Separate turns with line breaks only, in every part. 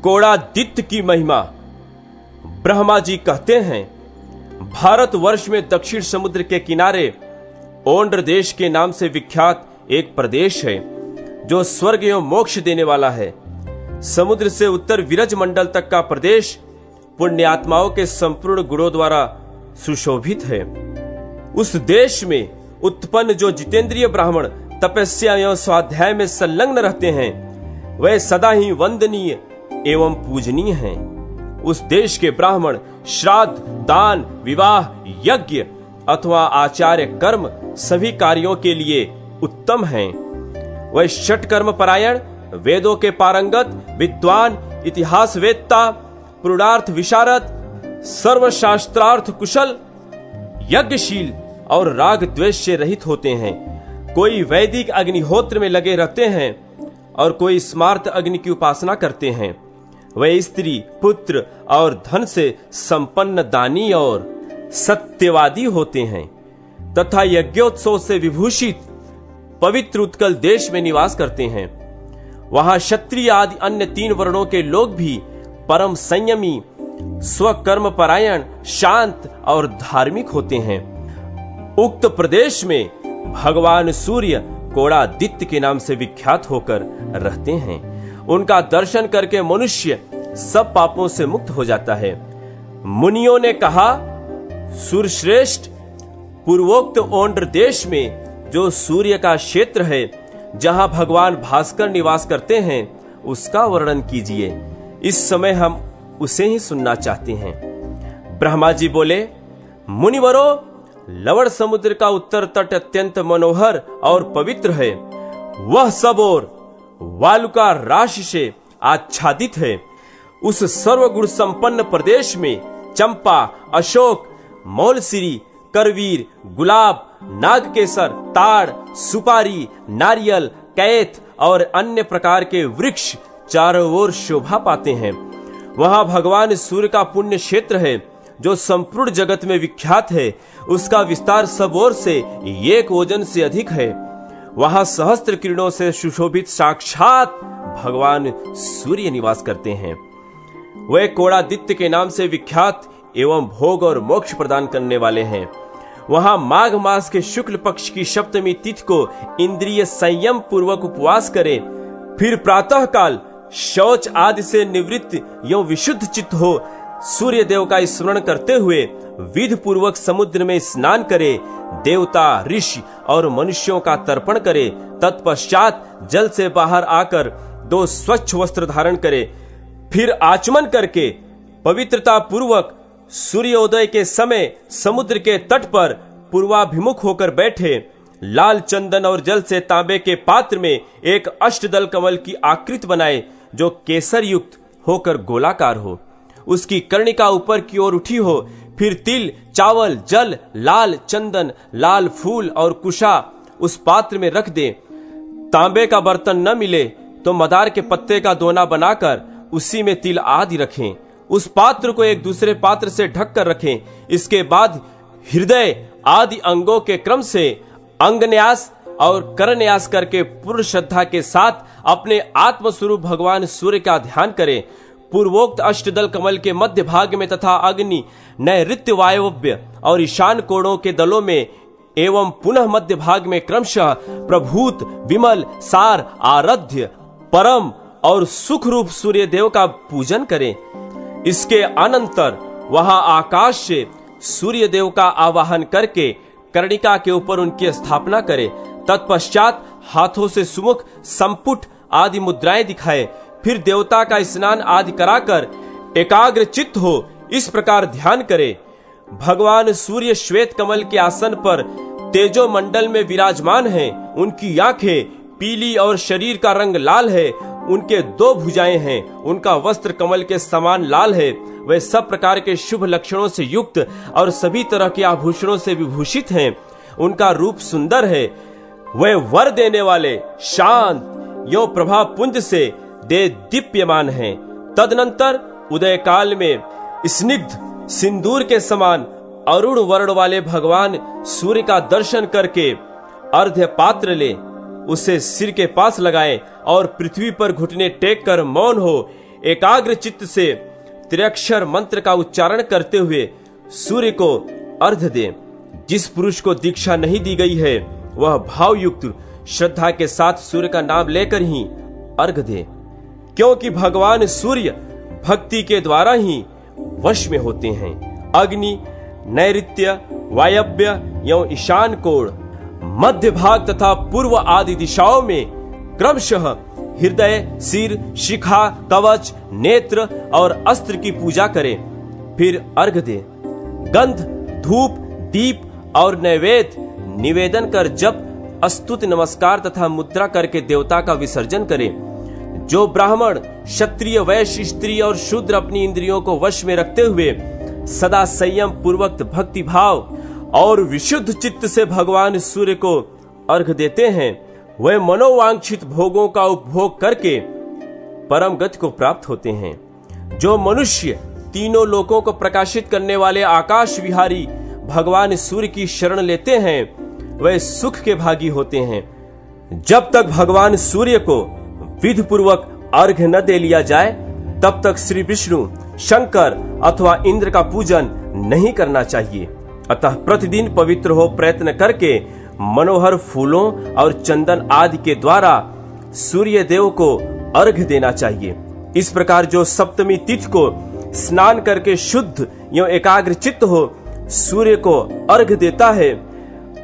कोड़ादित्य की महिमा। ब्रह्मा जी कहते हैं, भारतवर्ष में दक्षिण समुद्र के किनारे ओंड्र देश के नाम से विख्यात एक प्रदेश है जो स्वर्ग एवं मोक्ष देने वाला है। समुद्र से उत्तर विरज मंडल तक का प्रदेश पुण्यात्माओं के संपूर्ण गुणों द्वारा सुशोभित है। उस देश में उत्पन्न जो जितेंद्रिय ब्राह्मण तपस्या एवं स्वाध्याय में संलग्न रहते हैं, वह सदा ही वंदनीय एवं पूजनीय हैं। उस देश के ब्राह्मण श्राद्ध, दान, विवाह, यज्ञ अथवा आचार्य कर्म सभी कार्यों के लिए उत्तम हैं। वह षट कर्म परायण, वेदों के पारंगत, विद्वान, इतिहास वेत्ता, पुरुषार्थ विशारद, सर्वशास्त्रार्थ कुशल, यज्ञशील और राग द्वेष से रहित होते हैं। कोई वैदिक अग्निहोत्र में लगे रहते हैं और कोई स्मार्त अग्नि की उपासना करते हैं। वह स्त्री, पुत्र और धन से संपन्न दानी और सत्यवादी होते हैं तथा यज्ञोत्सव से विभूषित पवित्र उत्कल देश में निवास करते हैं। वहां क्षत्रिय आदि अन्य 3 वर्णों के लोग भी परम संयमी, स्वकर्म परायण, शांत और धार्मिक होते हैं। उक्त प्रदेश में भगवान सूर्य कोड़ादित्य के नाम से विख्यात होकर रहते हैं। उनका दर्शन करके मनुष्य सब पापों से मुक्त हो जाता है। मुनियों ने कहा, सूर्यश्रेष्ठ, पूर्वोक्त ओंड्र देश में जो सूर्य का क्षेत्र है, जहां भगवान भास्कर निवास करते हैं, उसका वर्णन कीजिए। इस समय हम उसे ही सुनना चाहते हैं। ब्रह्मा जी बोले, मुनिवरो, लवण समुद्र का उत्तर तट अत्यंत मनोहर और पवित्र है। वह सब ओर वालुका राशि से आच्छादित है। उस सर्वगुण संपन्न प्रदेश में चंपा, अशोक, मौलसिरी, करवीर, गुलाब, नागकेसर, ताड़, सुपारी, नारियल, कैथ और अन्य प्रकार के वृक्ष चारों ओर शोभा पाते हैं। वहां भगवान सूर्य का पुण्य क्षेत्र है जो संपूर्ण जगत में विख्यात है। उसका विस्तार सब ओर से 1 योजन से अधिक है। वहां सहस्त्र किरणों से सुशोभित साक्षात भगवान सूर्य निवास करते हैं। वे कोड़ादित्य के नाम से विख्यात एवं भोग और मोक्ष प्रदान करने वाले हैं। वहां माघ मास के शुक्ल पक्ष की सप्तमी तिथि को इंद्रिय संयम पूर्वक उपवास करें, फिर प्रातः काल शौच आदि से निवृत्त एवं विशुद्ध चित्त हो सूर्य देव का स्मरण करते हुए विधि पूर्वक समुद्र में स्नान करे, देवता, ऋषि और मनुष्यों का तर्पण करे। तत्पश्चात जल से बाहर आकर 2 स्वच्छ वस्त्र धारण करे, फिर आचमन करके पवित्रता पूर्वक सूर्योदय के समय समुद्र के तट पर पूर्वाभिमुख होकर बैठे। लाल चंदन और जल से तांबे के पात्र में एक अष्टदल कमल की आकृति बनाए जो केसर युक्त होकर गोलाकार हो। उसकी कर्णिका ऊपर की ओर उठी हो। फिर तिल, चावल, जल, लाल चंदन, लाल फूल और कुशा उस पात्र में रख दे। तांबे का बर्तन न मिले तो मदार के पत्ते का दोना बनाकर उसी में तिल आदि रखें। उस पात्र को एक दूसरे पात्र से ढक कर रखें। इसके बाद हृदय आदि अंगों के क्रम से अंगन्यास और करन्यास करके पूर्ण श्रद्धा के साथ अपने आत्मस्वरूप भगवान सूर्य का ध्यान करें। पूर्वोक्त अष्टदल कमल के मध्य भाग में तथा अग्नि, नैऋत्य, वायव्य और ईशान कोणों के दलों में एवं पुनः मध्य भाग में क्रमशः प्रभूत, विमल, सार, आराध्य, परम और सुख रूप सूर्य देव का पूजन करें। इसके अनंतर वहां आकाश से सूर्य देव का आवाहन करके कर्णिका के ऊपर उनकी स्थापना करें। तत्पश्चात हाथों से सुमुख, संपुट आदि मुद्राएं दिखाए। फिर देवता का स्नान आदि कराकर एकाग्र चित्त हो इस प्रकार ध्यान करे। भगवान सूर्य श्वेत कमल के आसन पर तेजो मंडल में विराजमान हैं। उनकी आंखें पीली और शरीर का रंग लाल है। उनके 2 भुजाएं हैं। उनका वस्त्र कमल के समान लाल है। वे सब प्रकार के शुभ लक्षणों से युक्त और सभी तरह के आभूषणों से विभूषित हैं। उनका रूप सुंदर है। वे वर देने वाले, शांत यो प्रभा पुंज से दे दीप्यमान हैं। तदनंतर उदय काल में स्निग्ध सिंदूर के समान अरुण वर्ण वाले भगवान सूर्य का दर्शन करके अर्घ्य पात्र ले, उसे सिर के पास लगाएं और पृथ्वी पर घुटने टेक कर मौन हो एकाग्र चित्त से त्रिअक्षर मंत्र का उच्चारण करते हुए सूर्य को अर्घ्य दें। जिस पुरुष को दीक्षा नहीं दी गई है वह भावयुक्त श्रद्धा के साथ सूर्य का नाम लेकर ही अर्घ्य दे, क्योंकि भगवान सूर्य भक्ति के द्वारा ही वश में होते हैं। अग्नि, नैऋत्य, वायव्य एवं ईशान कोण, मध्य भाग तथा पूर्व आदि दिशाओं में क्रमशः हृदय, सिर, शिखा, कवच, नेत्र और अस्त्र की पूजा करें। फिर अर्घ्य दें। गंध, धूप, दीप और नैवेद्य निवेदन कर जप, स्तुति, नमस्कार तथा मुद्रा करके देवता का विसर्जन करें। जो ब्राह्मण, क्षत्रिय, वैश्य, स्त्री और शूद्र अपनी इंद्रियों को वश में रखते हुए सदा संयम पूर्वक भक्ति भाव और विशुद्ध चित्त से भगवान सूर्य को अर्घ्य देते हैं, वे मनोवांछित भोगों का उपभोग करके परम गति को प्राप्त होते हैं। जो मनुष्य तीनों लोकों को प्रकाशित करने वाले आकाश विहारी भगवान सूर्य की शरण लेते हैं वे सुख के भागी होते हैं। जब तक भगवान सूर्य को विधि पूर्वक अर्घ्य न दे लिया जाए तब तक श्री विष्णु, शंकर अथवा इंद्र का पूजन नहीं करना चाहिए। अतः प्रतिदिन पवित्र हो प्रयत्न करके मनोहर फूलों और चंदन आदि के द्वारा सूर्य देव को अर्घ्य देना चाहिए। इस प्रकार जो सप्तमी तिथि को स्नान करके शुद्ध एवं एकाग्र चित्त हो सूर्य को अर्घ्य देता है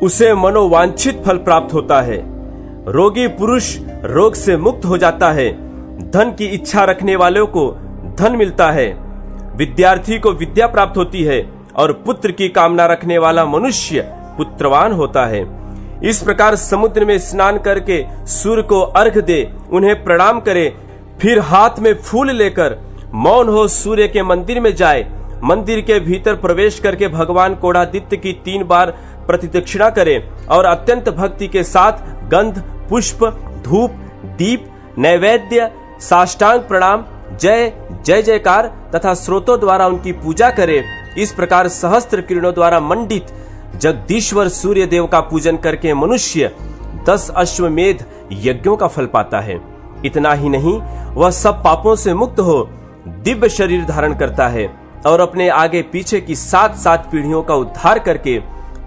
उसे मनोवांछित फल प्राप्त होता है। रोगी पुरुष रोग से मुक्त हो जाता है। धन की इच्छा रखने वालों को धन मिलता है। विद्यार्थी को विद्या प्राप्त होती है और पुत्र की कामना रखने वाला मनुष्य पुत्रवान होता है। इस प्रकार समुद्र में स्नान करके सूर्य को अर्घ्य दे, उन्हें प्रणाम करे, फिर हाथ में फूल लेकर मौन हो सूर्य के मंदिर में जाए। मंदिर के भीतर प्रवेश करके भगवान कोणादित्य की 3 बार प्रतिदक्षिणा करे और अत्यंत भक्ति के साथ गंध, पुष्प, धूप, दीप, नैवेद्य, साष्टांग प्रणाम, जय जय जयकार तथा स्रोतों द्वारा उनकी पूजा करे। इस प्रकार सहस्त्र किरणों द्वारा मंडित जगदीश्वर सूर्य देव का पूजन करके मनुष्य 10 अश्वमेध यज्ञों का फल पाता है। इतना ही नहीं, वह सब पापों से मुक्त हो दिव्य शरीर धारण करता है और अपने आगे पीछे की 7 पीढ़ियों का उद्धार करके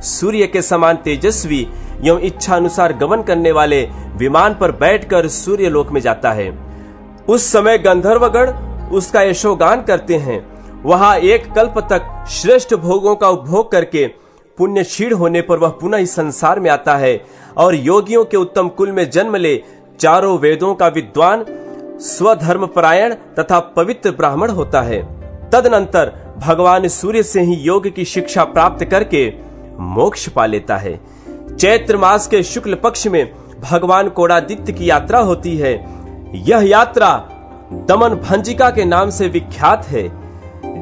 सूर्य के समान तेजस्वी एवं इच्छा अनुसार गमन करने वाले विमान पर बैठकर सूर्य लोक में जाता है। उस समय गंधर्वगण उसका यशोगान करते हैं। वहां एक कल्प तक श्रेष्ठ भोगों का उपभोग करके पुण्य क्षीण होने पर वह पुनः इस संसार में आता है और योगियों के उत्तम कुल में जन्म ले चारों वेदों का विद्वान, स्वधर्म परायण तथा पवित्र ब्राह्मण होता है। तदनंतर भगवान सूर्य से ही योग की शिक्षा प्राप्त करके मोक्ष पा लेता है। चैत्र मास के शुक्ल पक्ष में भगवान कोणादित्य की यात्रा होती है। यह यात्रा दमन भंजिका के नाम से विख्यात है।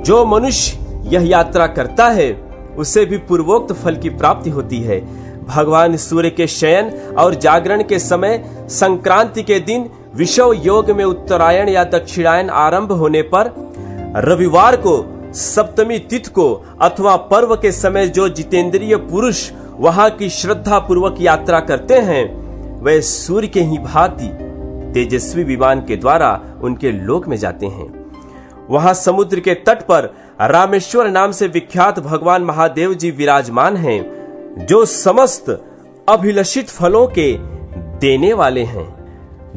जो मनुष्य यह यात्रा करता है उसे भी पूर्वोक्त फल की प्राप्ति होती है। भगवान सूर्य के शयन और जागरण के समय संक्रांति के दिन विषव योग में उत्तरायण या दक्षिणायन आरंभ होने पर रविवार को सप्तमी तिथि को अथवा पर्व के समय जो जितेंद्रिय पुरुष वहां की श्रद्धा पूर्वक यात्रा करते हैं वे सूर्य के ही भांति तेजस्वी विमान के द्वारा उनके लोक में जाते हैं। वहां समुद्र के तट पर रामेश्वर नाम से विख्यात भगवान महादेव जी विराजमान हैं, जो समस्त अभिलषित फलों के देने वाले हैं।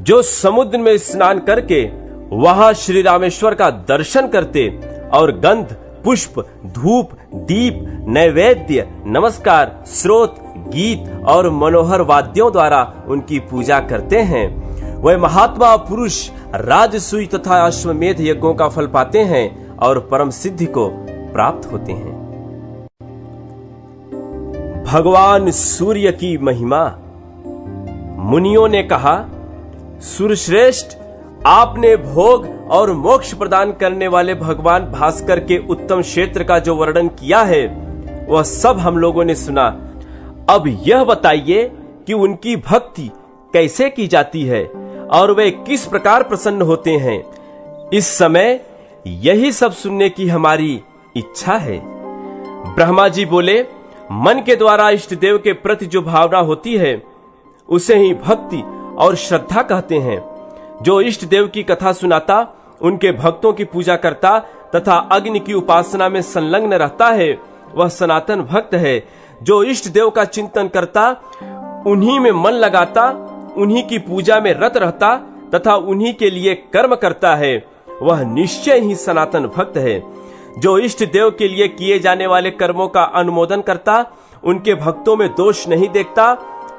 जो समुद्र में स्नान करके वहां श्री रामेश्वर का दर्शन करते और गंध, पुष्प, धूप, दीप, नैवेद्य, नमस्कार, स्रोत, गीत और मनोहर वाद्यों द्वारा उनकी पूजा करते हैं, वह महात्मा पुरुष राजसूय तथा अश्वमेध यज्ञों का फल पाते हैं और परम सिद्धि को प्राप्त होते हैं। भगवान सूर्य की महिमा। मुनियों ने कहा, सूर्यश्रेष्ठ, आपने भोग और मोक्ष प्रदान करने वाले भगवान भास्कर के उत्तम क्षेत्र का जो वर्णन किया है वह सब हम लोगों ने सुना। अब यह बताइए कि उनकी भक्ति कैसे की जाती है और वे किस प्रकार प्रसन्न होते हैं। इस समय यही सब सुनने की हमारी इच्छा है। ब्रह्मा जी बोले, मन के द्वारा इष्ट देव के प्रति जो भावना होती है उसे ही भक्ति और श्रद्धा कहते हैं। जो इष्ट देव की कथा सुनाता उनके भक्तों की पूजा करता तथा अग्नि की उपासना में संलग्न रहता है, वह सनातन भक्त है। जो इष्ट देव का चिंतन करता, उन्हीं में मन लगाता, उन्हीं की पूजा में रत रहता तथा उन्हीं के लिए कर्म करता है, वह निश्चय ही सनातन भक्त है। जो इष्ट देव के लिए किए जाने वाले कर्मों का अनुमोदन करता, उनके भक्तों में दोष नहीं देखता,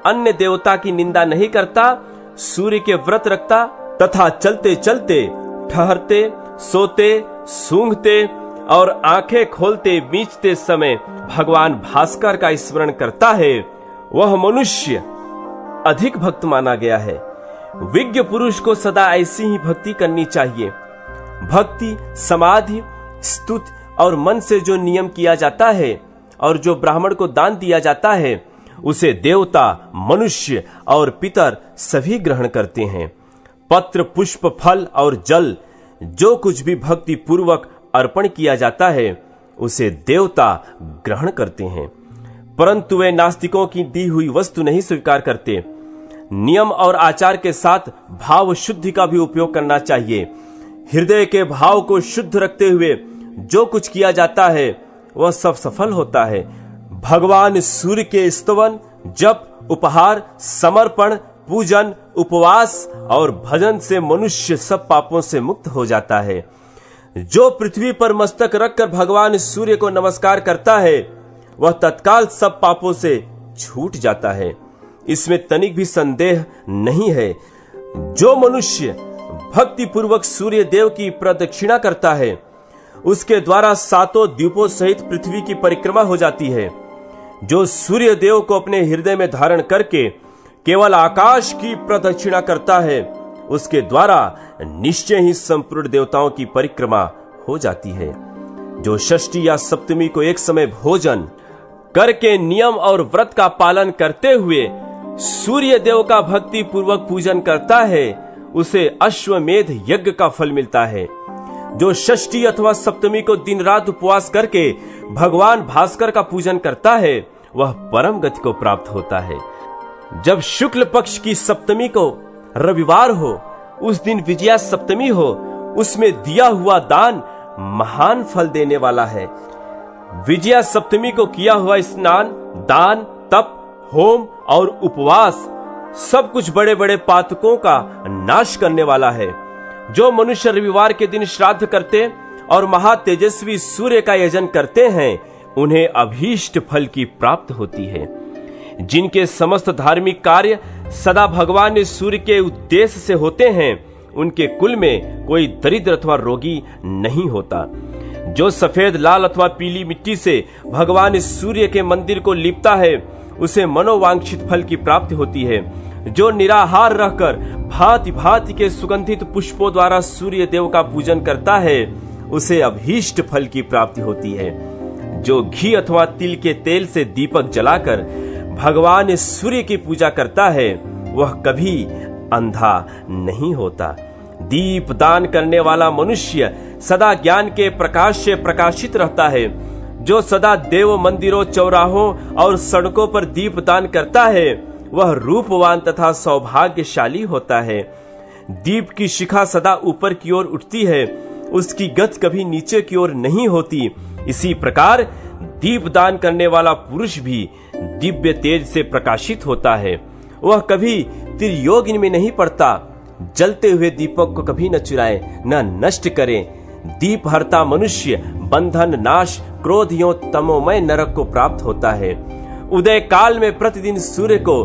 अन्य देवता की निंदा नहीं करता, सूर्य के व्रत रखता तथा चलते चलते, ठहरते, सोते, सूंघते और आंखें खोलते बीचते समय भगवान भास्कर का स्मरण करता है, वह मनुष्य अधिक भक्त माना गया है। विज्ञ पुरुष को सदा ऐसी ही भक्ति करनी चाहिए। भक्ति, समाधि, स्तुति और मन से जो नियम किया जाता है और जो ब्राह्मण को दान दिया जाता है, उसे देवता, मनुष्य और पितर सभी ग्रहण करते हैं। पत्र, पुष्प, फल और जल जो कुछ भी भक्ति पूर्वक अर्पण किया जाता है, उसे देवता ग्रहण करते हैं, परंतु वे नास्तिकों की दी हुई वस्तु नहीं स्वीकार करते। नियम और आचार के साथ भाव शुद्धि का भी उपयोग करना चाहिए। हृदय के भाव को शुद्ध रखते हुए जो कुछ किया जाता है, वह सब सफल होता है। भगवान सूर्य के स्तवन, जप, उपहार, समर्पण, पूजन, उपवास और भजन से मनुष्य सब पापों से मुक्त हो जाता है। जो पृथ्वी पर मस्तक रखकर भगवान सूर्य को नमस्कार करता है, वह तत्काल सब पापों से छूट जाता है। इसमें तनिक भी संदेह नहीं है। जो मनुष्य भक्ति पूर्वक सूर्य देव की प्रदक्षिणा करता है, उसके द्वारा सातों द्वीपों सहित पृथ्वी की परिक्रमा हो जाती है। जो सूर्य देव को अपने हृदय में धारण करके केवल आकाश की प्रदक्षिणा करता है, उसके द्वारा निश्चय ही संपूर्ण देवताओं की परिक्रमा हो जाती है। जो षष्ठी या सप्तमी को एक समय भोजन करके नियम और व्रत का पालन करते हुए सूर्य देव का भक्ति पूर्वक पूजन करता है, उसे अश्वमेध यज्ञ का फल मिलता है। जो षष्ठी अथवा सप्तमी को दिन रात उपवास करके भगवान भास्कर का पूजन करता है, वह परम गति को प्राप्त होता है। जब शुक्ल पक्ष की सप्तमी को रविवार हो, उस दिन विजया सप्तमी हो, उसमें दिया हुआ दान महान फल देने वाला है। विजया सप्तमी को किया हुआ स्नान, दान, तप, होम और उपवास सब कुछ बड़े बड़े पातकों का नाश करने वाला है। जो मनुष्य रविवार के दिन श्राद्ध करते और महातेजस्वी सूर्य का यजन करते हैं, उन्हें अभीष्ट फल की प्राप्त होती है। जिनके समस्त धार्मिक कार्य सदा भगवान सूर्य के उद्देश्य से होते हैं, उनके कुल में कोई दरिद्र अथवा रोगी नहीं होता। जो सफेद, लाल अथवा पीली मिट्टी से भगवान सूर्य के मंदिर को लीपता है, उसे मनोवांछित फल की प्राप्ति होती है। जो निराहार रहकर भांति भांति के सुगंधित पुष्पों द्वारा सूर्य देव का पूजन करता है, उसे अभीष्ट फल की प्राप्ति होती है। जो घी अथवा तिल के तेल से दीपक जलाकर भगवान सूर्य की पूजा करता है, वह कभी अंधा नहीं होता। दीप दान करने वाला मनुष्य सदा ज्ञान के प्रकाश से प्रकाशित रहता है। जो सदा देव मंदिरों, चौराहों और सड़कों पर दीप दान करता है, वह रूपवान तथा सौभाग्यशाली होता है। दीप की शिखा सदा ऊपर की ओर उठती है, उसकी गति कभी नीचे की ओर नहीं होती। इसी प्रकार दीप दान करने वाला पुरुष भी दिव्य तेज से प्रकाशित होता है। वह कभी त्रियोगिनी में नहीं पड़ता। जलते हुए दीपक को कभी न चुराए, न नष्ट करे। दीप हरता मनुष्य बंधन, नाश, क्रोध एवं तमोमय नरक को प्राप्त होता है। उदय काल में प्रतिदिन सूर्य को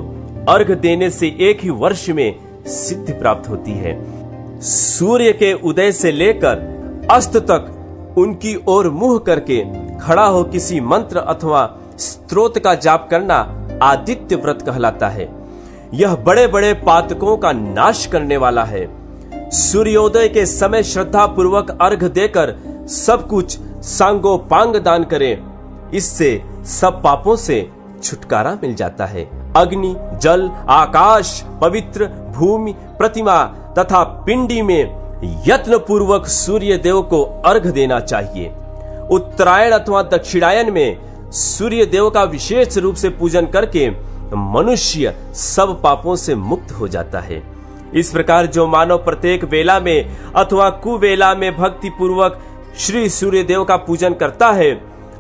अर्घ देने से एक ही वर्ष में सिद्धि प्राप्त होती है। सूर्य के उदय से लेकर अस्त तक उनकी ओर मुंह करके खड़ा हो किसी मंत्र अथवा स्तोत्र का जाप करना आदित्य व्रत कहलाता है। यह बड़े बड़े पातकों का नाश करने वाला है। सूर्योदय के समय श्रद्धा पूर्वक अर्घ देकर सब कुछ सांगोपांग दान करें, इससे सब पापों से छुटकारा मिल जाता है। अग्नि, जल, आकाश, पवित्र भूमि, प्रतिमा तथा पिंडी में यत्न पूर्वक सूर्य देव को अर्घ देना चाहिए। उत्तरायण अथवा दक्षिणायन में सूर्य देव का विशेष रूप से पूजन करके मनुष्य सब पापों से मुक्त हो जाता है। इस प्रकार जो मानव प्रत्येक वेला में अथवा कुवेला में भक्ति पूर्वक श्री सूर्य देव का पूजन करता है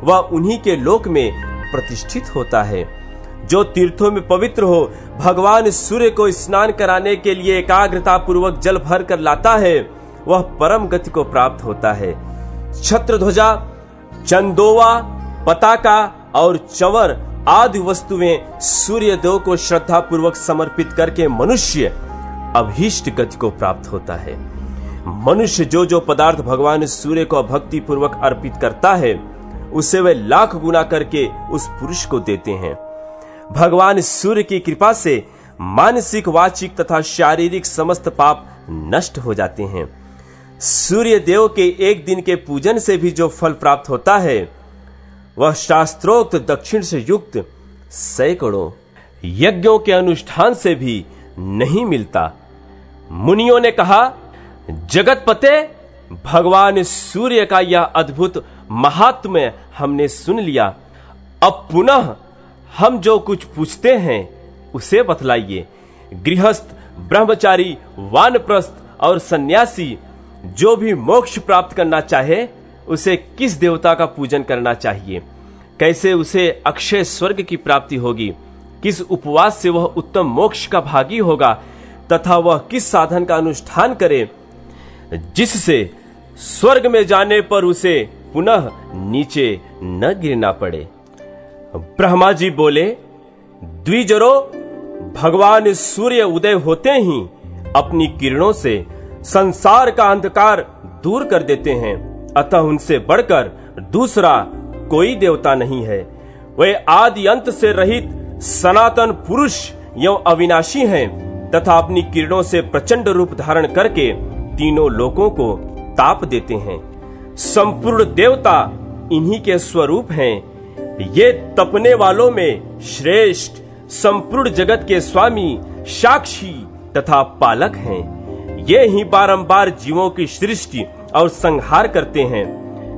वह उन्हीं के लोक में प्रतिष्ठित होता है। जो तीर्थों में पवित्र हो भगवान सूर्य को स्नान कराने के लिए एकाग्रता पूर्वक जल भर कर लाता है वह परम गति को प्राप्त होता है। छत्र ध्वजा, चंदोवा, पताका और चंवर आदि वस्तुएं सूर्य देव को श्रद्धा पूर्वक समर्पित करके मनुष्य अभीष्ट गति को प्राप्त होता है। मनुष्य जो जो पदार्थ भगवान सूर्य को भक्ति पूर्वक अर्पित करता है उसे वे लाख गुना करके उस पुरुष को देते हैं। भगवान सूर्य की कृपा से मानसिक, वाचिक तथा शारीरिक समस्त पाप नष्ट हो जाते हैं। सूर्य देव के एक दिन के पूजन से भी जो फल प्राप्त होता है वह शास्त्रोक्त दक्षिण से युक्त सैकड़ों यज्ञों के अनुष्ठान से भी नहीं मिलता। मुनियों ने कहा, जगतपते, भगवान सूर्य का यह अद्भुत महात्म्य हमने सुन लिया। अब पुनः हम जो कुछ पूछते हैं उसे बतलाइए। गृहस्थ, ब्रह्मचारी, वानप्रस्थ और सन्यासी जो भी मोक्ष प्राप्त करना चाहे उसे किस देवता का पूजन करना चाहिए? कैसे उसे अक्षय स्वर्ग की प्राप्ति होगी? किस उपवास से वह उत्तम मोक्ष का भागी होगा? तथा वह किस साधन का अनुष्ठान करे जिससे स्वर्ग में जाने पर उसे पुनः नीचे न गिरना पड़े? ब्रह्मा जी बोले, द्विजरो, भगवान सूर्य उदय होते ही अपनी किरणों से संसार का अंधकार दूर कर देते हैं, अतः उनसे बढ़कर दूसरा कोई देवता नहीं है। वे आदि अंत से रहित सनातन पुरुष एवं अविनाशी हैं तथा अपनी किरणों से प्रचंड रूप धारण करके तीनों लोकों को ताप देते हैं। संपूर्ण देवता इन्हीं के स्वरूप हैं। ये तपने वालों में श्रेष्ठ, संपूर्ण जगत के स्वामी, साक्षी तथा पालक हैं। ये ही बारंबार जीवों की सृष्टि और संहार करते हैं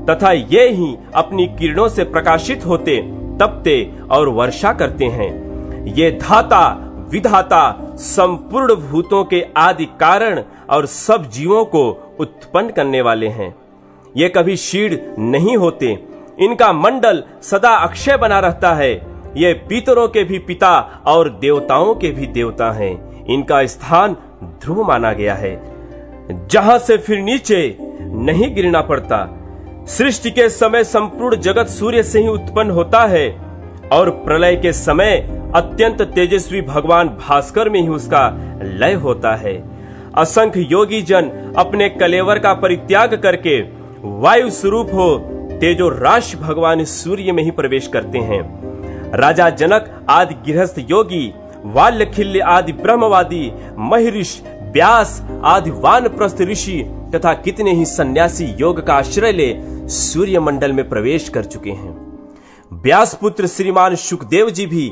तथा ये ही अपनी किरणों से प्रकाशित होते, तपते और वर्षा करते हैं। ये धाता, विधाता, संपूर्ण भूतों के आदि कारण और सब जीवों को उत्पन्न करने वाले हैं। ये कभी क्षीण नहीं होते। इनका मंडल सदा अक्षय बना रहता है। ये पितरों के भी पिता और देवताओं के भी देवता हैं। इनका स्थान ध्रुव माना गया है जहां से फिर नीचे नहीं गिरना पड़ता। सृष्टि के समय संपूर्ण जगत सूर्य से ही उत्पन्न होता है और प्रलय के समय अत्यंत तेजस्वी भगवान भास्कर में ही उसका लय होता है। असंख्य योगी जन अपने कलेवर का परित्याग करके वायु स्वरूप हो तेजो राशि भगवान सूर्य में ही प्रवेश करते हैं। राजा जनक आदि गृहस्थ योगी, वाल्यखिल्य आदि ब्रह्मवादी, महिषी, व्यास आदि वानप्रस्थ ऋषि तथा कितने ही सन्यासी योग का आश्रय ले सूर्य मंडल में प्रवेश कर चुके हैं। व्यास पुत्र श्रीमान शुकदेव जी भी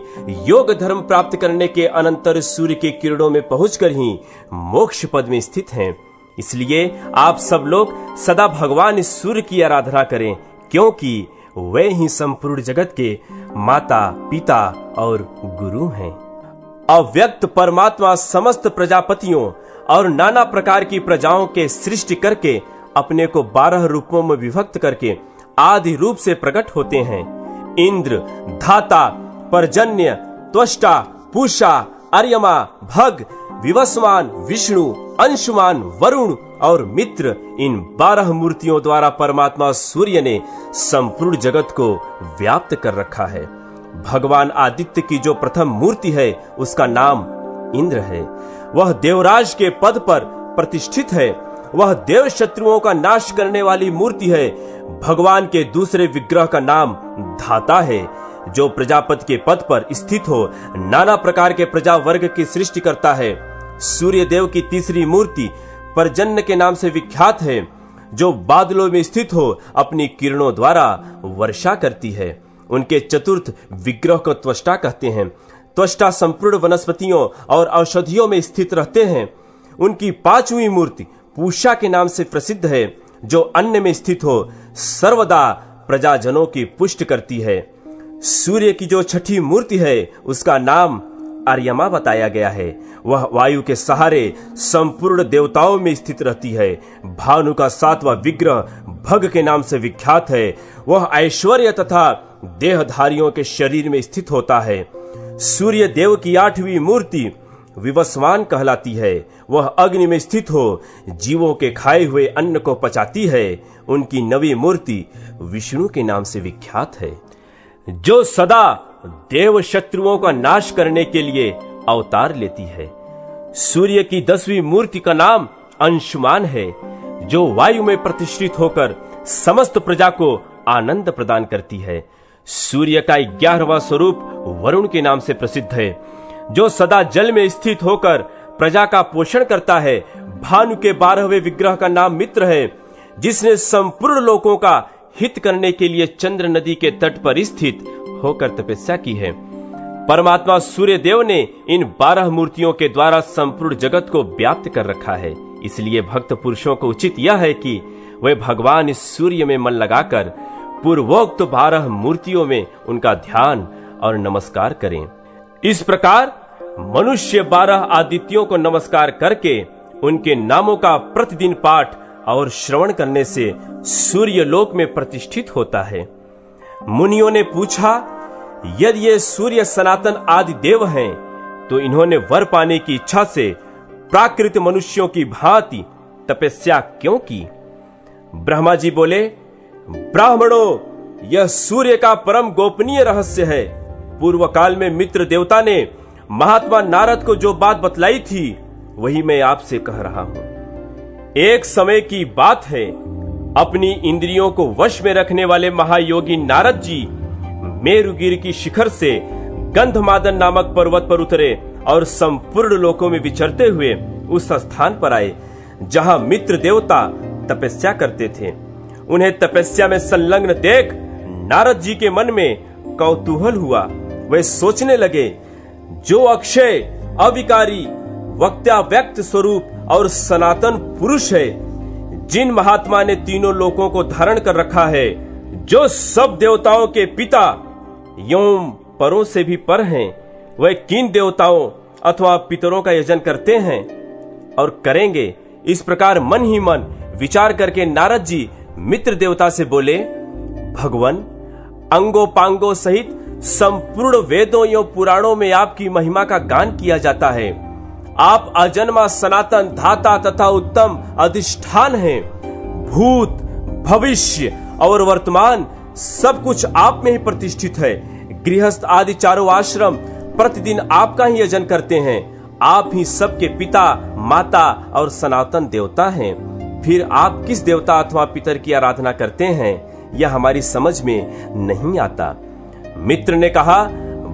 योग धर्म प्राप्त करने के अनंतर सूर्य के किरणों में पहुंचकर ही मोक्ष पद में स्थित हैं। इसलिए आप सब लोग सदा भगवान सूर्य की आराधना करें, क्योंकि वे ही संपूर्ण जगत के माता, पिता और गुरु हैं। अव्यक्त परमात्मा समस्त प्रजापतियों और नाना प्रकार की प्रजाओं के सृष्टि करके अपने को 12 रूपों में विभक्त करके आदि रूप से प्रकट होते हैं। इंद्र, धाता, पर्जन्य, त्वष्टा, पूषा, अर्यमा, भग, विवस्वान, विष्णु, अंशुमान, वरुण और मित्र, इन 12 मूर्तियों द्वारा परमात्मा सूर्य ने संपूर्ण जगत को व्याप्त कर रखा है। भगवान आदित्य की जो प्रथम मूर्ति है उसका नाम इंद्र है। वह देवराज के पद पर प्रतिष्ठित है। वह देव शत्रुओं का नाश करने वाली मूर्ति है। भगवान के दूसरे विग्रह का नाम धाता है, जो प्रजापति के पद पर स्थित हो नाना प्रकार के प्रजा वर्ग की सृष्टि करता है। सूर्य देव की तीसरी मूर्ति पर्जन्य के नाम से विख्यात है, जो बादलों में स्थित हो अपनी किरणों द्वारा वर्षा करती है। उनके चतुर्थ विग्रह को त्वष्टा कहते हैं। त्वष्टा संपूर्ण वनस्पतियों और औषधियों में स्थित रहते हैं। उनकी 5वीं मूर्ति पूषा के नाम से प्रसिद्ध है, जो अन्न में स्थित हो सर्वदा प्रजाजनों की पुष्ट करती है। सूर्य की जो 6ठी मूर्ति है उसका नाम आर्यमा बताया गया है। वह वायु के सहारे संपूर्ण देवताओं में स्थित रहती है। भानु का 7वां विग्रह भग के नाम से विख्यात है। वह ऐश्वर्य तथा देहधारियों के शरीर में स्थित होता है। सूर्य देव की 8वीं मूर्ति विवस्वान कहलाती है। वह अग्नि में स्थित हो जीवों के खाए हुए अन्न को पचाती है। उनकी 9वीं मूर्ति विष्णु के नाम से विख्यात है, जो सदा देव शत्रुओं का नाश करने के लिए अवतार लेती है। सूर्य की 10वीं मूर्ति का नाम अंशुमान है, जो वायु में प्रतिष्ठित होकर समस्त प्रजा को आनंद प्रदान करती है। सूर्य का 11वां स्वरूप वरुण के नाम से प्रसिद्ध है, जो सदा जल में स्थित होकर प्रजा का पोषण करता है। भानु के 12वें विग्रह का नाम मित्र है, जिसने संपूर्ण लोगों का हित करने के लिए चंद्र नदी के तट पर स्थित होकर तपस्या की है। परमात्मा सूर्य देव ने इन 12 मूर्तियों के द्वारा संपूर्ण जगत को व्याप्त कर रखा है। इसलिए भक्त पुरुषों को उचित यह है कि वे भगवान इस सूर्य में मन लगाकर पूर्वोक्त 12 मूर्तियों में उनका ध्यान और नमस्कार करें। इस प्रकार मनुष्य 12 आदित्यों को नमस्कार करके उनके नामों का प्रतिदिन पाठ और श्रवण करने से सूर्य लोक में प्रतिष्ठित होता है। मुनियों ने पूछा, यदि ये सूर्य सनातन आदि देव हैं, तो इन्होंने वर पाने की इच्छा से प्राकृत मनुष्यों की भांति तपस्या क्यों की? ब्रह्मा जी बोले, ब्राह्मणों, यह सूर्य का परम गोपनीय रहस्य है। पूर्व काल में मित्र देवता ने महात्मा नारद को जो बात बतलाई थी, वही मैं आपसे कह रहा हूं। एक समय की बात है, अपनी इंद्रियों को वश में रखने वाले महायोगी नारद जी मेरुगिरी की शिखर से गंधमादन नामक पर्वत पर उतरे और संपूर्ण लोकों में विचरते हुए उस स्थान पर आए जहां मित्र देवता तपस्या करते थे। उन्हें तपस्या में संलग्न देख नारद जी के मन में कौतूहल हुआ। वे सोचने लगे, जो अक्षय, अविकारी, वक्त्याव्यक्त स्वरूप और सनातन पुरुष है, जिन महात्मा ने तीनों लोकों को धारण कर रखा है, जो सब देवताओं के पिता एवं परों से भी पर हैं, वह किन देवताओं अथवा पितरों का यजन करते हैं और करेंगे? इस प्रकार मन ही मन विचार करके नारद जी मित्र देवता से बोले, भगवान, अंगों पांगों सहित संपूर्ण वेदों एवं पुराणों में आपकी महिमा का गान किया जाता है। आप अजन्मा सनातन धाता तथा उत्तम अधिष्ठान हैं। भूत, भविष्य और वर्तमान सब कुछ आप में ही प्रतिष्ठित है। गृहस्थ आदि चारों आश्रम प्रतिदिन आपका ही यजन करते हैं। आप ही सबके पिता, माता और सनातन देवता हैं। फिर आप किस देवता अथवा पितर की आराधना करते हैं, यह हमारी समझ में नहीं आता। मित्र ने कहा,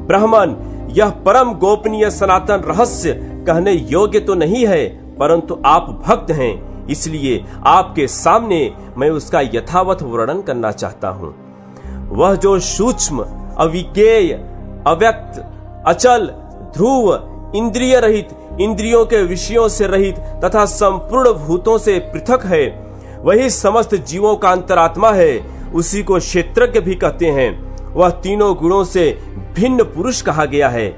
ब्राह्मण, यह परम गोपनीय सनातन रहस्य कहने योग्य तो नहीं है, परंतु आप भक्त हैं, इसलिए आपके सामने मैं उसका यथावत वर्णन करना चाहता हूं। वह जो सूक्ष्म, अविज्ञेय, अव्यक्त, अचल, ध्रुव, इंद्रिय रहित, इंद्रियों के विषयों से रहित तथा संपूर्ण भूतों से पृथक है, वही समस्त जीवों का अंतरात्मा है। उसी को क्षेत्रज्ञ भी कहते हैं। वह तीनों गुणों से भिन्न पुरुष कहा गया है।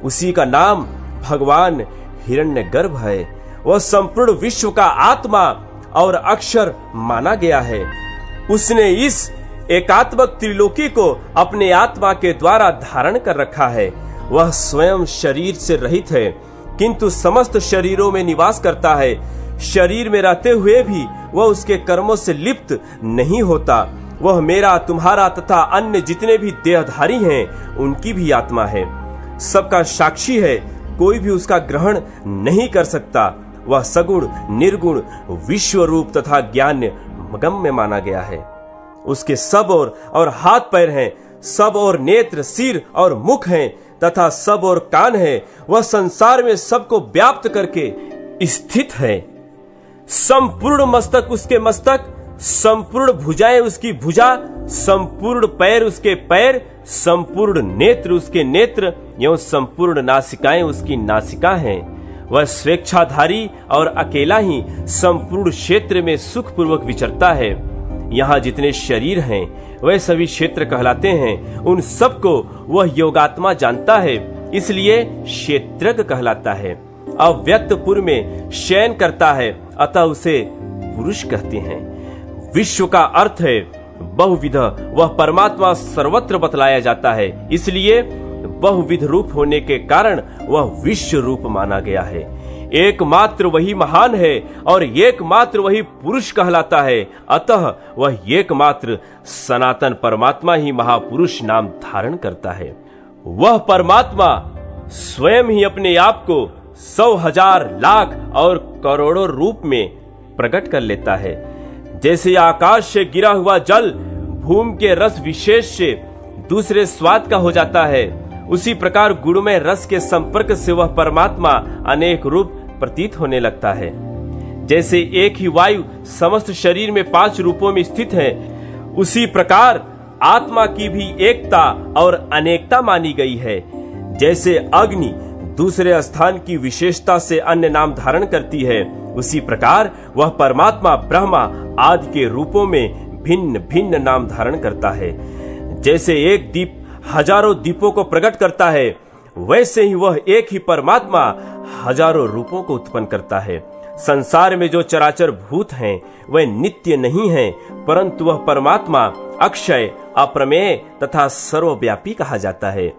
उसी का नाम भगवान हिरण्यगर्भ है। वह संपूर्ण विश्व का आत्मा और अक्षर माना गया है। उसने इस एकात्मक त्रिलोकी को अपने आत्मा के द्वारा धारण कर रखा है। वह स्वयं शरीर से रहित है, किंतु समस्त शरीरों में निवास करता है। शरीर में रहते हुए भी वह उसके कर्मों से लिप्त नहीं होता। वह मेरा, तुम्हारा तथा अन्य जितने भी देहधारी हैं, उनकी भी आत्मा है। सबका साक्षी है, कोई भी उसका ग्रहण नहीं कर सकता। वह सगुण, निर्गुण, विश्व रूप तथा ज्ञान गम्य माना गया है। उसके सब और हाथ पैर हैं, सब और नेत्र, सिर और मुख हैं तथा सब और कान है। वह संसार में सबको व्याप्त करके स्थित है। संपूर्ण मस्तक उसके मस्तक, संपूर्ण भुजाएं उसकी भुजा, संपूर्ण पैर उसके पैर, संपूर्ण नेत्र उसके नेत्र एवं संपूर्ण नासिकाएं उसकी नासिका हैं। वह स्वेच्छाधारी और अकेला ही संपूर्ण क्षेत्र में सुखपूर्वक विचरता है। यहाँ जितने शरीर हैं वह सभी क्षेत्र कहलाते हैं। उन सबको वह योगात्मा जानता है इसलिए क्षेत्रज्ञ कहलाता है। अव्यक्त पुर में शयन करता है, अतः उसे पुरुष कहते हैं। विश्व का अर्थ है बहुविध, वह परमात्मा सर्वत्र बतलाया जाता है, इसलिए बहुविध रूप होने के कारण वह विश्व रूप माना गया है। एकमात्र वही महान है और एकमात्र वही पुरुष कहलाता है, अतः वह एकमात्र सनातन परमात्मा ही महापुरुष नाम धारण करता है। वह परमात्मा स्वयं ही अपने आप को 100, 1000, लाख और करोड़ों रूप में प्रकट कर लेता है। जैसे आकाश से गिरा हुआ जल भूमि के रस विशेष से दूसरे स्वाद का हो जाता है, उसी प्रकार गुणमय रस के संपर्क से वह परमात्मा अनेक रूप प्रतीत होने लगता है। जैसे एक ही वायु समस्त शरीर में 5 रूपों में स्थित है, उसी प्रकार आत्मा की भी एकता और अनेकता मानी गई है। जैसे अग्नि दूसरे स्थान की विशेषता से अन्य नाम धारण करती है, उसी प्रकार वह परमात्मा ब्रह्मा आदि के रूपों में भिन्न भिन्न नाम धारण करता है। जैसे एक दीप हजारों दीपों को प्रकट करता है, वैसे ही वह एक ही परमात्मा हजारों रूपों को उत्पन्न करता है। संसार में जो चराचर भूत हैं वह नित्य नहीं हैं, परंतु वह परमात्मा अक्षय, अप्रमेय तथा सर्वव्यापी कहा जाता है।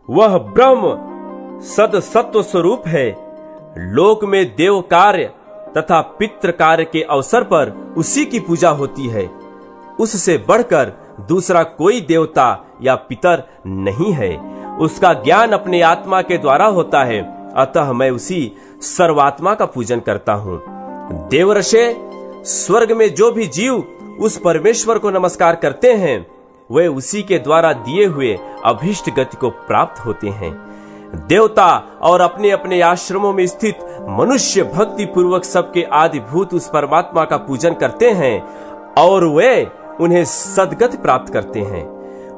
वह ब्रह्म सद सत्व स्वरूप है। लोक में देव कार्य तथा पितृ कार्य के अवसर पर उसी की पूजा होती है। उससे बढ़कर दूसरा कोई देवता या पितर नहीं है। उसका ज्ञान अपने आत्मा के द्वारा होता है, अतः मैं उसी सर्वात्मा का पूजन करता हूँ। देवर्षे स्वर्ग में जो भी जीव उस परमेश्वर को नमस्कार करते हैं, वे उसी के द्वारा दिए हुए अभीष्ट गति को प्राप्त होते हैं। देवता और अपने अपने आश्रमों में स्थित मनुष्य भक्ति पूर्वक सबके आदिभूत उस परमात्मा का पूजन करते हैं और वे उन्हें सदगति प्राप्त करते हैं।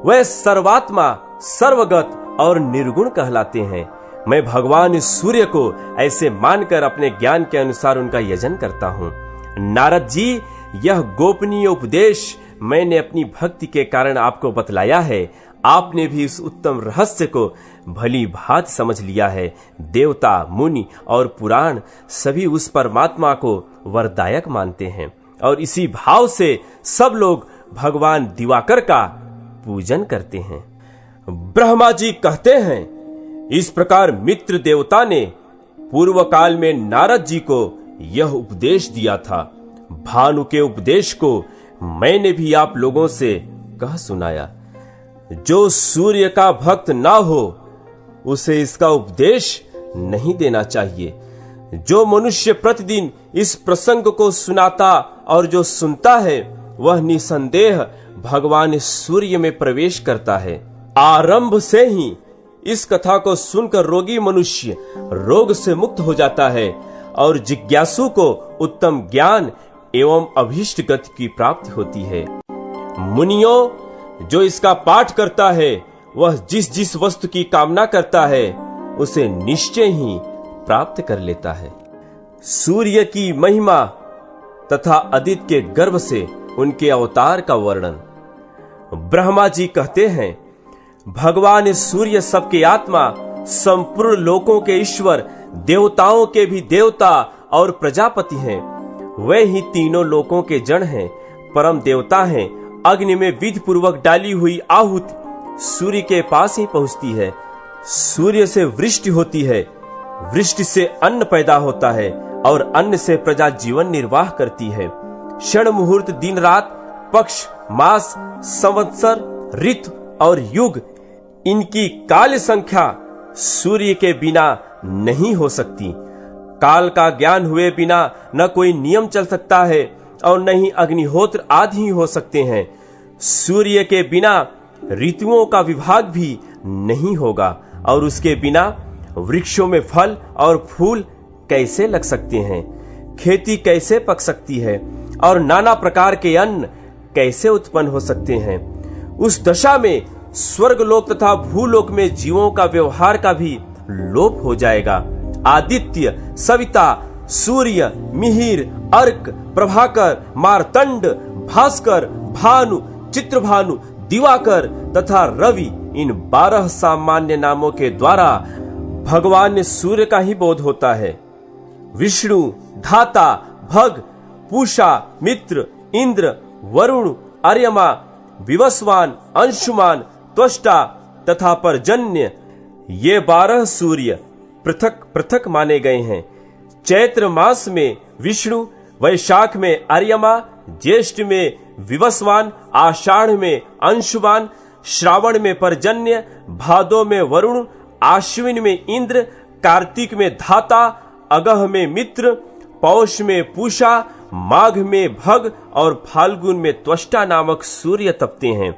वे सर्वात्मा, सर्वगत और निर्गुण कहलाते हैं। मैं भगवान सूर्य को ऐसे मानकर अपने ज्ञान के अनुसार उनका यजन करता हूँ। नारद जी, यह गोपनीय उपदेश मैंने अपनी भक्ति के कारण आपको बतलाया है। आपने भी इस उत्तम रहस्य को भली भांति समझ लिया है। देवता, मुनि और पुराण सभी उस परमात्मा को वरदायक मानते हैं और इसी भाव से सब लोग भगवान दिवाकर का पूजन करते हैं। ब्रह्मा जी कहते हैं, इस प्रकार मित्र देवता ने पूर्व काल में नारद जी को यह उपदेश दिया था। भानु के उपदेश को मैंने भी आप लोगों से कह सुनाया। जो सूर्य का भक्त ना हो उसे इसका उपदेश नहीं देना चाहिए। जो मनुष्य प्रतिदिन इस प्रसंग को सुनाता और जो सुनता है, वह निसंदेह भगवान सूर्य में प्रवेश करता है। आरंभ से ही इस कथा को सुनकर रोगी मनुष्य रोग से मुक्त हो जाता है और जिज्ञासु को उत्तम ज्ञान एवं अभीष्ट गति की प्राप्ति होती है। मुनियों, जो इसका पाठ करता है वह जिस जिस वस्तु की कामना करता है उसे निश्चय ही प्राप्त कर लेता है। सूर्य की महिमा तथा आदित्य के गर्भ से उनके अवतार का वर्णन। ब्रह्मा जी कहते हैं, भगवान सूर्य सबके आत्मा, संपूर्ण लोकों के ईश्वर, देवताओं के भी देवता और प्रजापति हैं। वे ही तीनों लोकों के जड़ हैं, परम देवता हैं। अग्नि में विधि पूर्वक डाली हुई आहुति सूर्य के पास ही पहुंचती है। सूर्य से वृष्टि होती है, वृष्टि से अन्न पैदा होता है और अन्न से प्रजा जीवन निर्वाह करती है। क्षण मुहूर्त, दिन रात, पक्ष, मास, संवत्सर, ऋतु और युग, इनकी काल संख्या सूर्य के बिना नहीं हो सकती। काल का ज्ञान हुए बिना न कोई नियम चल सकता है और न ही अग्निहोत्र आदि ही हो सकते हैं। सूर्य के बिना ऋतुओं का विभाग भी नहीं होगा और उसके बिना वृक्षों में फल और फूल कैसे लग सकते हैं, खेती कैसे पक सकती है और नाना प्रकार के अन्न कैसे उत्पन्न हो सकते हैं। उस दशा में स्वर्गलोक तथा भूलोक में जीवों का व्यवहार का भी लोप हो जाएगा। आदित्य, सविता, सूर्य, मिहिर, अर्क, प्रभाकर, मार्तंड, भास्कर, भानु, चित्रभानु, दिवाकर तथा रवि, इन 12 सामान्य नामों के द्वारा भगवान सूर्य का ही बोध होता है। विष्णु, धाता, भग, पूषा, मित्र, इंद्र, वरुण, अर्यमा, विवस्वान, अंशुमान, त्वष्टा तथा पर्जन्य, ये 12 सूर्य पृथक पृथक माने गए हैं। चैत्र मास में विष्णु, वैशाख में अर्यमा, ज्येष्ठ में विवस्वान, आषाढ़ में अंशुमान, श्रावण में पर्जन्य, भादो में वरुण, आश्विन में इंद्र, कार्तिक में धाता, अगह में मित्र, पौष में पूषा, माघ में भग और फाल्गुन में त्वष्टा नामक सूर्य तपते हैं।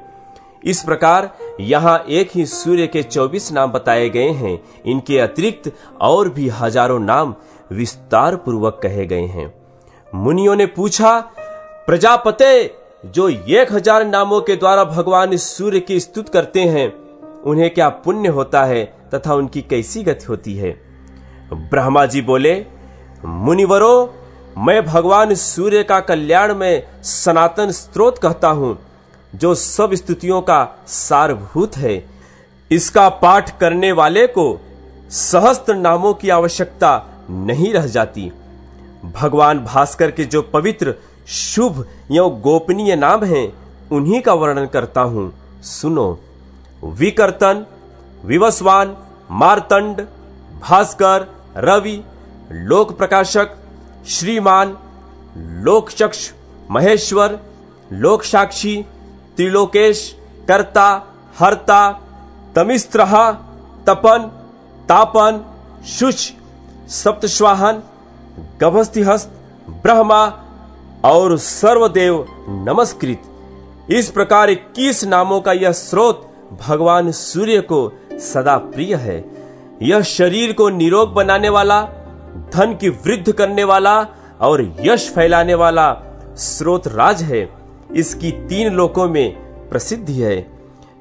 इस प्रकार यहाँ एक ही सूर्य के 24 नाम बताए गए हैं। इनके अतिरिक्त और भी हजारों नाम विस्तार पूर्वक कहे गए हैं। मुनियों ने पूछा, प्रजापते, जो 1000 नामों के द्वारा भगवान सूर्य की स्तुति करते हैं, उन्हें क्या पुण्य होता है तथा उनकी कैसी गति होती है? ब्रह्मा जी बोले, मुनिवरों, मैं भगवान सूर्य का कल्याण में सनातन स्त्रोत कहता हूं, जो सब स्तुतियों का सारभूत है। इसका पाठ करने वाले को सहस्त्र नामों की आवश्यकता नहीं रह जाती। भगवान भास्कर के जो पवित्र, शुभ एवं गोपनीय नाम हैं, उन्हीं का वर्णन करता हूं, सुनो। विकर्तन, विवस्वान, मार्तंड, भास्कर, रवि, लोक प्रकाशक, श्रीमान, लोकचक्ष, महेश्वर, लोक साक्षी, त्रिलोकेश, कर्ता, हर्ता, तमिस्त्रहा, तपन, तापन, शुच, सप्तश्वाहन, गभस्तिहस्त, ब्रह्मा और सर्वदेव नमस्कृत। इस प्रकार 21 नामों का यह स्रोत भगवान सूर्य को सदा प्रिय है। यह शरीर को निरोग बनाने वाला, धन की वृद्धि करने वाला और यश फैलाने वाला स्रोत राज है। इसकी 3 लोकों में प्रसिद्धि है।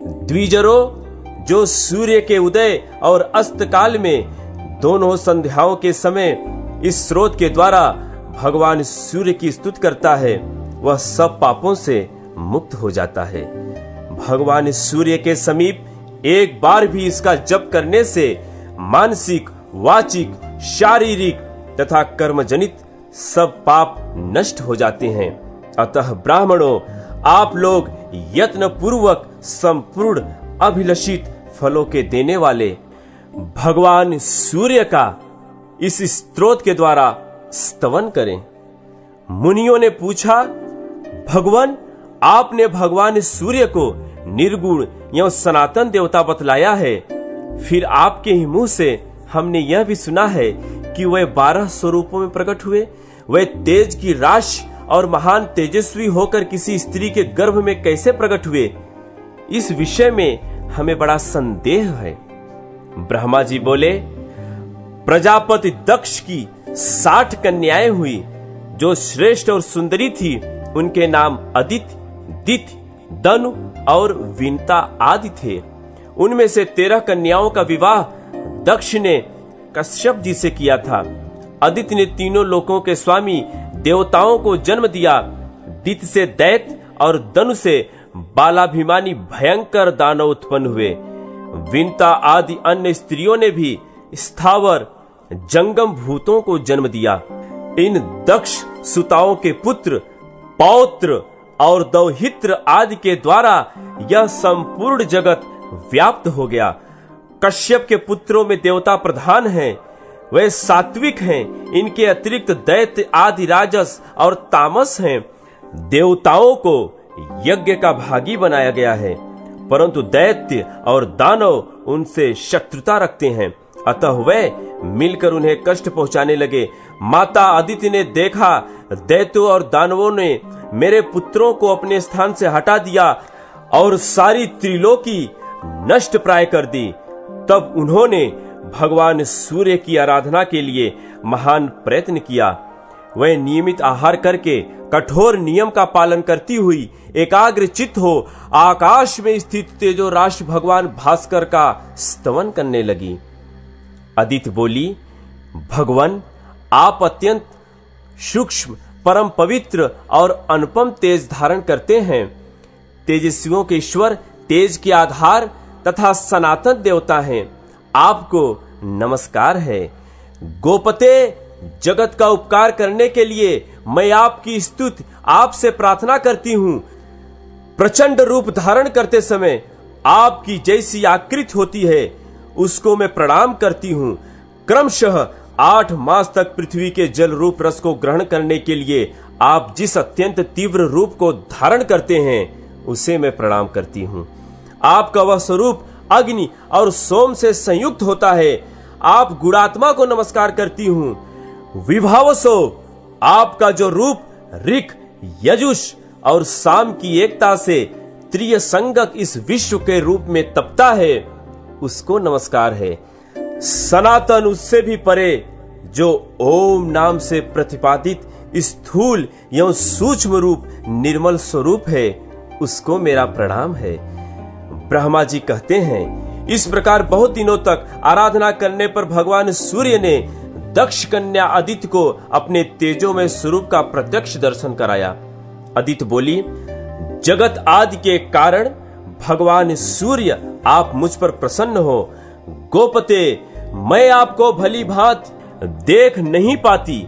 द्विजरों, जो सूर्य के उदय और अस्त काल में दोनों संध्याओं के समय इस स्रोत के द्वारा भगवान सूर्य की स्तुति करता है, वह सब पापों से मुक्त हो जाता है। भगवान सूर्य के समीप एक बार भी इसका जप करने से मानसिक, वाचिक, शारीरिक तथा कर्मजनित सब पाप नष्ट हो जाते हैं। अतः ब्राह्मणों, आप लोग यत्न पूर्वक संपूर्ण अभिलषित फलों के देने वाले भगवान सूर्य का इस स्तोत्र के द्वारा स्तवन करें। मुनियों ने पूछा, भगवान, आपने भगवान सूर्य को निर्गुण एवं सनातन देवता बतलाया है, फिर आपके ही मुंह से हमने यह भी सुना है कि वह 12 स्वरूपों में प्रकट हुए। वह तेज की राशि और महान तेजस्वी होकर किसी स्त्री के गर्भ में कैसे प्रकट हुए? इस विषय में हमें बड़ा संदेह है। ब्रह्मा जी बोले, प्रजापति दक्ष की 60 कन्याएं हुई, जो श्रेष्ठ और सुंदरी थी। उनके नाम अदिति, दिति, दनु और विनता आदि थे। उनमें से 13 कन्याओं का विवाह दक्ष ने कश्यप जी से किया था। अदिति ने तीनों लोकों के स्वामी देवताओं को जन्म दिया। दिति से दैत्य और दनु से बालाभिमानी भयंकर दानव उत्पन्न हुए। विनता आदि अन्य स्त्रियों ने भी स्थावर जंगम भूतों को जन्म दिया। इन दक्ष सुताओं के पुत्र, पौत्र और दौहित्र आदि के द्वारा यह संपूर्ण जगत व्याप्त हो गया। कश्यप के पुत्रों में देवता प्रधान हैं, वे सात्विक हैं। इनके अतिरिक्त दैत्य आदि राजस और तामस हैं। देवताओं को यज्ञ का भागी बनाया गया है, परंतु दैत्य और दानव उनसे शत्रुता रखते हैं। अतः वे मिलकर उन्हें कष्ट पहुंचाने लगे। माता अदिति ने देखा, दैत्यों और दानवों ने मेरे पुत्रों को अपने स्थान से हटा दिया और सारी त्रिलोकी नष्ट प्राय कर दी। तब उन्होंने भगवान सूर्य की आराधना के लिए महान प्रयत्न किया। वह नियमित आहार करके कठोर नियम का पालन करती हुई एकाग्र चित्त हो आकाश में स्थित तेजो राशि भगवान भास्कर का स्तवन करने लगी। अदिति बोली, भगवान, आप अत्यंत सूक्ष्म, परम पवित्र और अनुपम तेज धारण करते हैं। तेजस्वियों के ईश्वर, तेज के आधार तथा सनातन देवता हैं, आपको नमस्कार है। गोपते, जगत का उपकार करने के लिए मैं आपकी स्तुति आपसे प्रार्थना करती हूं। प्रचंड रूप धारण करते समय आपकी जैसी आकृति होती है उसको मैं प्रणाम करती हूं। क्रमशः 8 मास तक पृथ्वी के जल रूप रस को ग्रहण करने के लिए आप जिस अत्यंत तीव्र रूप को धारण करते हैं उसे मैं प्रणाम करती हूं। आपका वह स्वरूप अग्नि और सोम से संयुक्त होता है। आप गुणात्मा को नमस्कार करती हूं। विभावसो, आपका जो रूप ऋक, यजुष और साम की एकता से त्रिय संगक इस विश्व के रूप में तपता है उसको नमस्कार है। सनातन, उससे भी परे, जो ओम नाम से प्रतिपादित स्थूल एवं सूक्ष्म रूप निर्मल स्वरूप है उसको मेरा प्रणाम है। ब्रह्मा जी कहते हैं, इस प्रकार बहुत दिनों तक आराधना करने पर भगवान सूर्य ने दक्ष कन्या अदिति को अपने तेजोमय स्वरूप का प्रत्यक्ष दर्शन कराया। अदिति बोली, जगत आदि के कारण भगवान सूर्य आप मुझ पर प्रसन्न हो। गोपते, मैं आपको भली भांति देख नहीं पाती।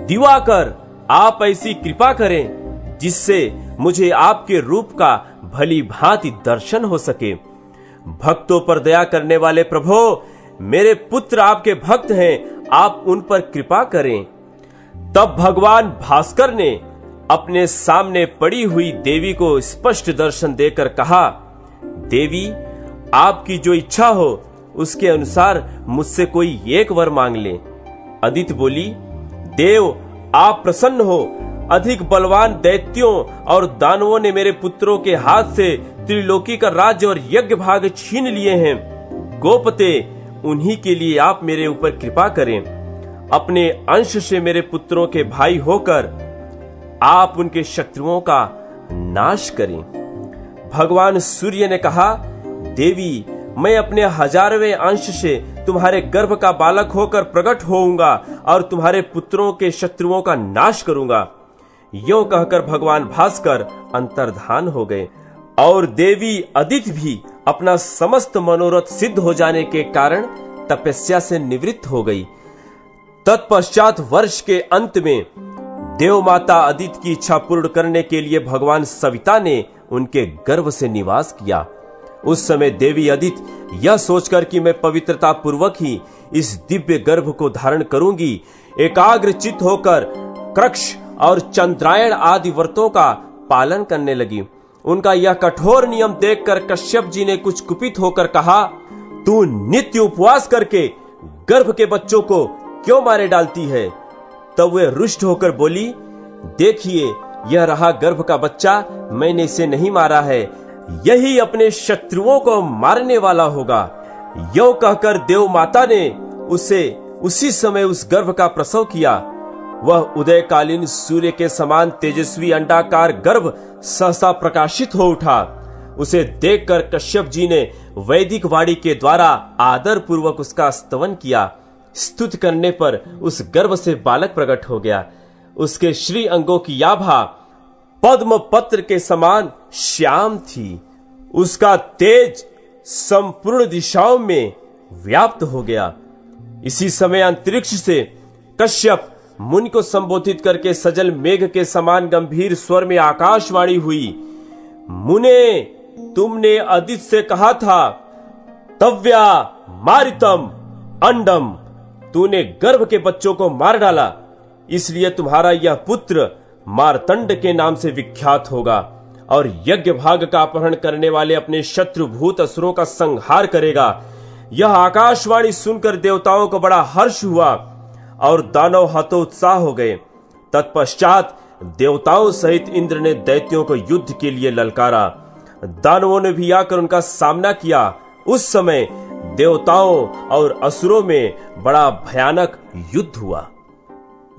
दिवाकर, आप ऐसी कृपा करें जिससे मुझे आपके रूप का भली भांति दर्शन हो सके। भक्तों पर दया करने वाले प्रभो, मेरे पुत्र आपके भक्त हैं, आप उन पर कृपा करें। तब भगवान भास्कर ने अपने सामने पड़ी हुई देवी को स्पष्ट दर्शन देकर कहा, देवी, आपकी जो इच्छा हो उसके अनुसार मुझसे कोई एक वर मांग ले। अदिति बोली, देव, आप प्रसन्न हो। अधिक बलवान दैत्यों और दानवों ने मेरे पुत्रों के हाथ से त्रिलोकी का राज्य और यज्ञ भाग छीन लिए हैं। गोपते, उन्हीं के लिए आप मेरे ऊपर कृपा करें। अपने अंश से मेरे पुत्रों के भाई होकर आप उनके शत्रुओं का नाश करें। भगवान सूर्य ने कहा, देवी, मैं अपने 1000वें अंश से तुम्हारे गर्भ का बालक होकर प्रकट होऊंगा और तुम्हारे पुत्रों के शत्रुओं का नाश करूंगा। यों कहकर भगवान भास्कर अंतर्धान हो गए और देवी अदिति भी अपना समस्त मनोरथ सिद्ध हो जाने के कारण तपस्या से निवृत्त हो गई। तत्पश्चात वर्ष के अंत में देव माता अदिति की इच्छा पूर्ण करने के लिए भगवान सविता ने उनके गर्भ से निवास किया। उस समय देवी अदिति यह सोचकर कि मैं पवित्रता पूर्वक ही इस दिव्य गर्भ को धारण करूंगी, एकाग्र चित्त होकर कृक्ष और चंद्रायण आदि व्रतों का पालन करने लगी। उनका यह कठोर नियम देखकर कश्यप जी ने कुछ कुपित होकर कहा, तू नित्य उपवास करके गर्भ के बच्चों को क्यों मारे डालती है? तब वे रुष्ट होकर बोली, देखिए, यह रहा गर्भ का बच्चा, मैंने इसे नहीं मारा है, यही अपने शत्रुओं को मारने वाला होगा। यों कहकर देव माता ने उसे उसी समय उस गर्भ का प्रसव किया। वह उदयकालीन सूर्य के समान तेजस्वी अंडाकार गर्भ सहसा प्रकाशित हो उठा। उसे देखकर कश्यप जी ने वैदिक वाणी के द्वारा आदर पूर्वक उसका स्तवन किया। स्तुति करने पर उस गर्भ से बालक प्रकट हो गया। उसके श्री अंगों की आभा पद्म पत्र के समान श्याम थी। उसका तेज संपूर्ण दिशाओं में व्याप्त हो गया। इसी समय अंतरिक्ष से कश्यप मुनि को संबोधित करके सजल मेघ के समान गंभीर स्वर में आकाशवाणी हुई, मुने, तुमने अदिति से कहा था, तव्या मारितम अंडम, तूने गर्भ के बच्चों को मार डाला, इसलिए तुम्हारा यह पुत्र मारतंड के नाम से विख्यात होगा और यज्ञ भाग का अपहरण करने वाले अपने शत्रु भूत असुरों का संहार करेगा। यह आकाशवाणी सुनकर देवताओं को बड़ा हर्ष हुआ और दानव हतोत्साह हो गए। तत्पश्चात देवताओं सहित इंद्र ने दैत्यों को युद्ध के लिए ललकारा। दानवों ने भी आकर उनका सामना किया। उस समय देवताओं और असुरों में बड़ा भयानक युद्ध हुआ।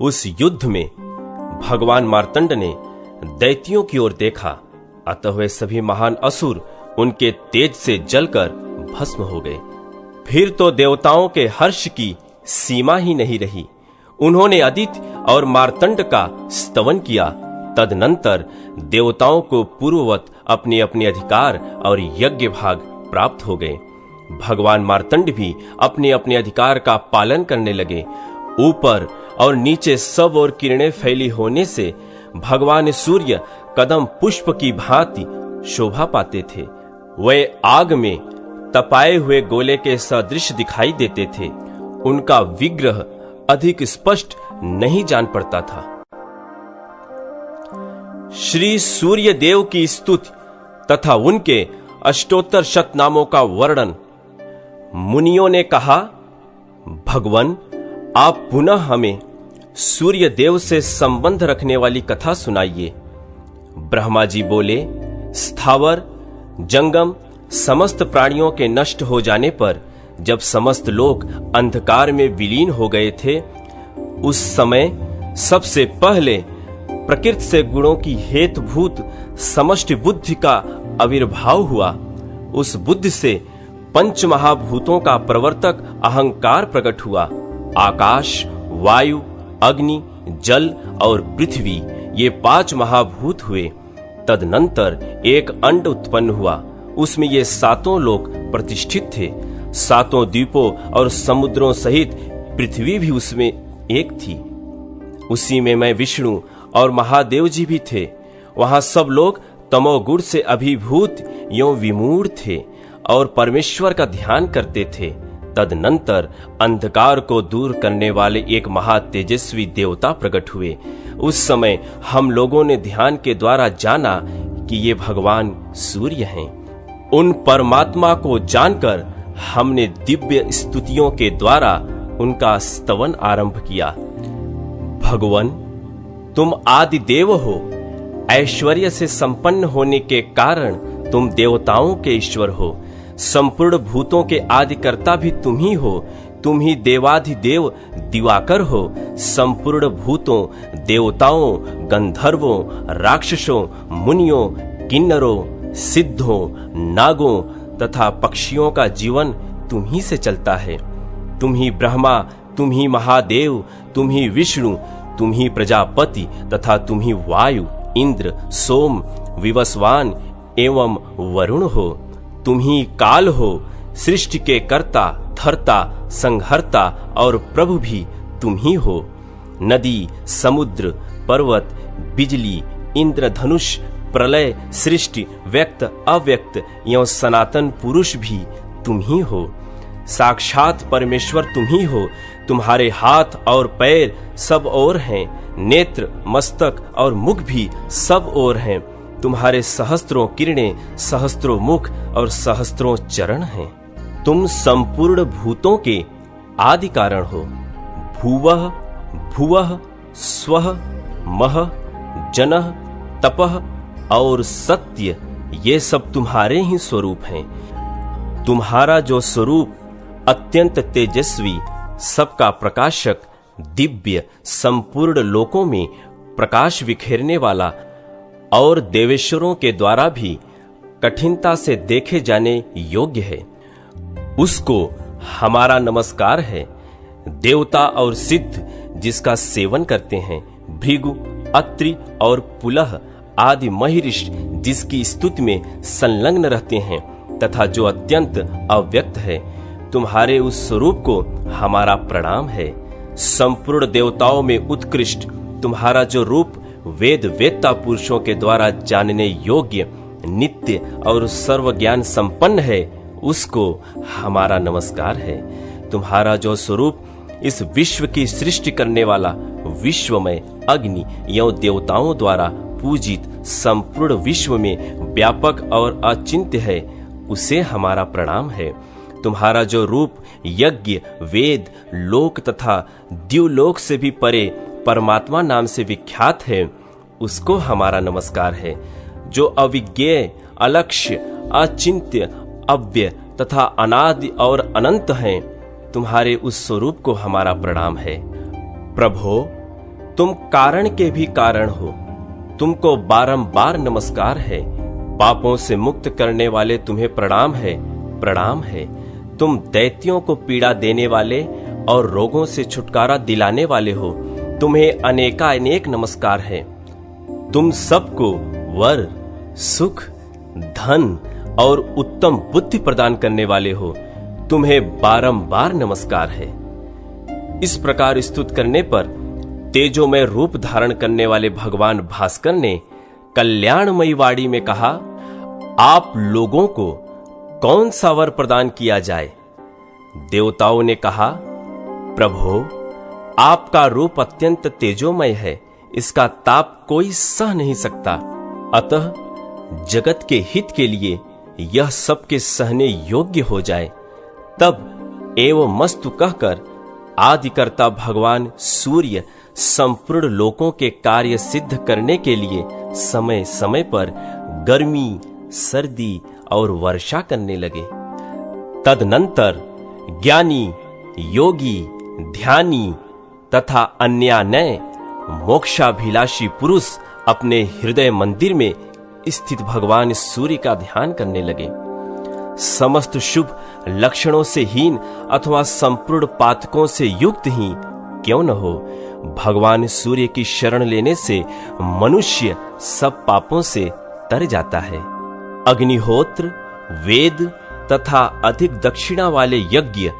उस युद्ध में भगवान मार्तंड ने दैत्यों की ओर देखा, अतः वे सभी महान असुर उनके तेज से जलकर भस्म हो गए। फिर तो देवताओं के हर्ष की सीमा ही नहीं रही। उन्होंने अदिति और मार्तंड का स्तवन किया। तदनंतर देवताओं को पूर्ववत अपने अपने अधिकार और यज्ञ भाग प्राप्त हो गए। भगवान मार्तंड भी अपने अपने अधिकार का पालन करने लगे। ऊपर और नीचे सब और किरणें फैली होने से भगवान सूर्य कदम पुष्प की भांति शोभा पाते थे। वे आग में तपाए हुए गोले के सदृश दिखाई देते थे। उनका विग्रह अधिक स्पष्ट नहीं जान पड़ता था। श्री सूर्य देव की स्तुति तथा उनके अष्टोत्तर शतनामों का वर्णन। मुनियों ने कहा, भगवान आप पुनः हमें सूर्य देव से संबंध रखने वाली कथा सुनाइए। ब्रह्मा जी बोले, स्थावर जंगम समस्त प्राणियों के नष्ट हो जाने पर जब समस्त लोग अंधकार में विलीन हो गए थे, उस समय सबसे पहले प्रकृति से गुणों की हेतुभूत समष्टि बुद्धि का आविर्भाव हुआ। उस बुद्धि से पंच महाभूतों का प्रवर्तक अहंकार प्रकट हुआ। आकाश, वायु, अग्नि, जल और पृथ्वी ये 5 महाभूत हुए। तदनंतर एक अंड उत्पन्न हुआ। उसमें ये 7 लोक प्रतिष्ठित थे। 7 द्वीपों और समुद्रों सहित पृथ्वी भी उसमें एक थी। उसी में मैं विष्णु और महादेव जी भी थे। वहां सब लोग तमोगुण से अभिभूत एवं विमूढ़ थे और परमेश्वर का ध्यान करते थे। तदनंतर अंधकार को दूर करने वाले एक महातेजस्वी देवता प्रकट हुए। उस समय हम लोगों ने ध्यान के द्वारा जाना कि ये भगवान सूर्य हैं। उन परमात्मा को जानकर हमने दिव्य स्तुतियों के द्वारा उनका स्तवन आरंभ किया। भगवान तुम आदि देव हो। ऐश्वर्य से संपन्न होने के कारण तुम देवताओं के ईश्वर हो। संपूर्ण भूतों के आदिकर्ता भी तुम ही हो। तुम ही देवाधिदेव दिवाकर हो। संपूर्ण भूतों, देवताओं, गंधर्वों, राक्षसों, मुनियों, किन्नरों, सिद्धों, नागों तथा पक्षियों का जीवन तुम ही से चलता है। तुम ही ब्रह्मा, तुम ही महादेव, तुम ही विष्णु, तुम ही प्रजापति तथा तुम ही वायु, इंद्र, सोम, विवस्वान एवं वरुण हो। तुम ही काल हो। सृष्टि के कर्ता, धर्ता, संहर्ता और प्रभु भी तुम ही हो। नदी, समुद्र, पर्वत, बिजली, इंद्रधनुष, प्रलय, सृष्टि, व्यक्त, अव्यक्त एवं सनातन पुरुष भी तुम ही हो। साक्षात परमेश्वर तुम ही हो। तुम्हारे हाथ और पैर सब ओर हैं। नेत्र, मस्तक और मुख भी सब ओर हैं। तुम्हारे सहस्त्रों किरणें, सहस्त्रों मुख और सहस्त्रों चरण हैं। तुम संपूर्ण भूतों के आदि कारण हो। भूवः, भुवः, स्वः, महः, जनः, तपः और सत्य ये सब तुम्हारे ही स्वरूप हैं। तुम्हारा जो स्वरूप अत्यंत तेजस्वी, सबका प्रकाशक, दिव्य, संपूर्ण लोकों में प्रकाश बिखेरने वाला और देवेश्वरों के द्वारा भी कठिनता से देखे जाने योग्य है, उसको हमारा नमस्कार है। देवता और सिद्ध जिसका सेवन करते हैं, भृगु, अत्रि और पुलह आदि महिर्षि जिसकी स्तुति में संलग्न रहते हैं तथा जो अत्यंत अव्यक्त है, तुम्हारे उस स्वरूप को हमारा प्रणाम है। संपूर्ण देवताओं में उत्कृष्ट तुम्हारा जो रूप वेद वेत्ता पुरुषों के द्वारा जानने योग्य, नित्य और सर्व ज्ञान संपन्न है, उसको हमारा नमस्कार है। तुम्हारा जो स्वरूप इस विश्व की सृष्टि करने वाला विश्वमय अग्नि एवं देवताओं द्वारा पूजित संपूर्ण विश्व में व्यापक और अचिंत्य है, उसे हमारा प्रणाम है। तुम्हारा जो रूप यज्ञ, वेद, लोक तथा द्युलोक से भी परे परमात्मा नाम से विख्यात है, उसको हमारा नमस्कार है। जो अविज्ञेय, अलक्ष्य, अचिंत्य, अव्यय तथा अनादि और अनंत हैं, तुम्हारे उस स्वरूप को हमारा प्रणाम है। प्रभो, तुम कारण के भी कारण हो। तुमको बारंबार नमस्कार है। पापों से मुक्त करने वाले तुम्हें प्रणाम है, प्रणाम है। तुम दैत्यों को पीड़ा देने वाले और रोगों से छुटकारा दिलाने वाले हो। तुम्हें अनेकानेक नमस्कार है। तुम सबको वर, सुख, धन और उत्तम बुद्धि प्रदान करने वाले हो, तुम्हें बारंबार नमस्कार है। इस प्रकार स्तुत करने पर तेजोमय रूप धारण करने वाले भगवान भास्कर ने कल्याणमयी वाणी में कहा, आप लोगों को कौन सा वर प्रदान किया जाए? देवताओं ने कहा, प्रभो, आपका रूप अत्यंत तेजोमय है, इसका ताप कोई सह नहीं सकता। अतः जगत के हित के लिए यह सबके सहने योग्य हो जाए। तब एवं मस्तु कहकर आदिकर्ता भगवान सूर्य संपूर्ण लोकों के कार्य सिद्ध करने के लिए समय समय पर गर्मी, सर्दी और वर्षा करने लगे। तदनंतर ज्ञानी, योगी, ध्यानी तथा अन्यान्य मोक्षाभिलाषी पुरुष अपने हृदय मंदिर में स्थित भगवान सूर्य का ध्यान करने लगे। समस्त शुभ लक्षणों से हीन अथवा संपूर्ण पातकों से युक्त ही क्यों न हो, भगवान सूर्य की शरण लेने से मनुष्य सब पापों से तर जाता है। अग्निहोत्र, वेद तथा अधिक दक्षिणा वाले यज्ञ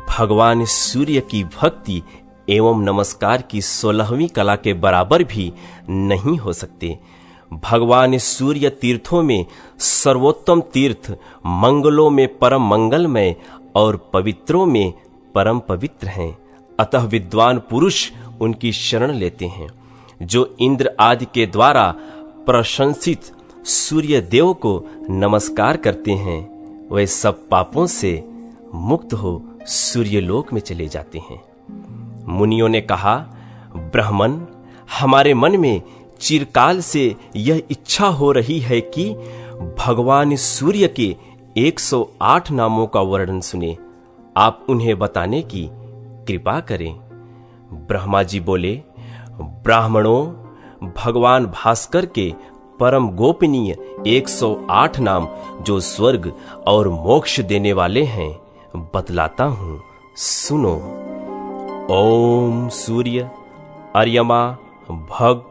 भगवान सूर्य की भक्ति एवं नमस्कार की 16वीं कला के बराबर भी नहीं हो सकते। भगवान सूर्य तीर्थों में सर्वोत्तम तीर्थ, मंगलों में परम मंगलमय और पवित्रों में परम पवित्र हैं। अतः विद्वान पुरुष उनकी शरण लेते हैं। जो इंद्र आदि के द्वारा प्रशंसित सूर्य देव को नमस्कार करते हैं, वे सब पापों से मुक्त हो सूर्यलोक में चले जाते हैं। मुनियों ने कहा, ब्राह्मण, हमारे मन में चिरकाल से यह इच्छा हो रही है कि भगवान सूर्य के 108 नामों का वर्णन सुने। आप उन्हें बताने की कृपा करें। ब्रह्मा जी बोले, ब्राह्मणों, भगवान भास्कर के परम गोपनीय 108 नाम जो स्वर्ग और मोक्ष देने वाले हैं बतलाता हूं, सुनो। ओम सूर्य, अर्यमा, भग,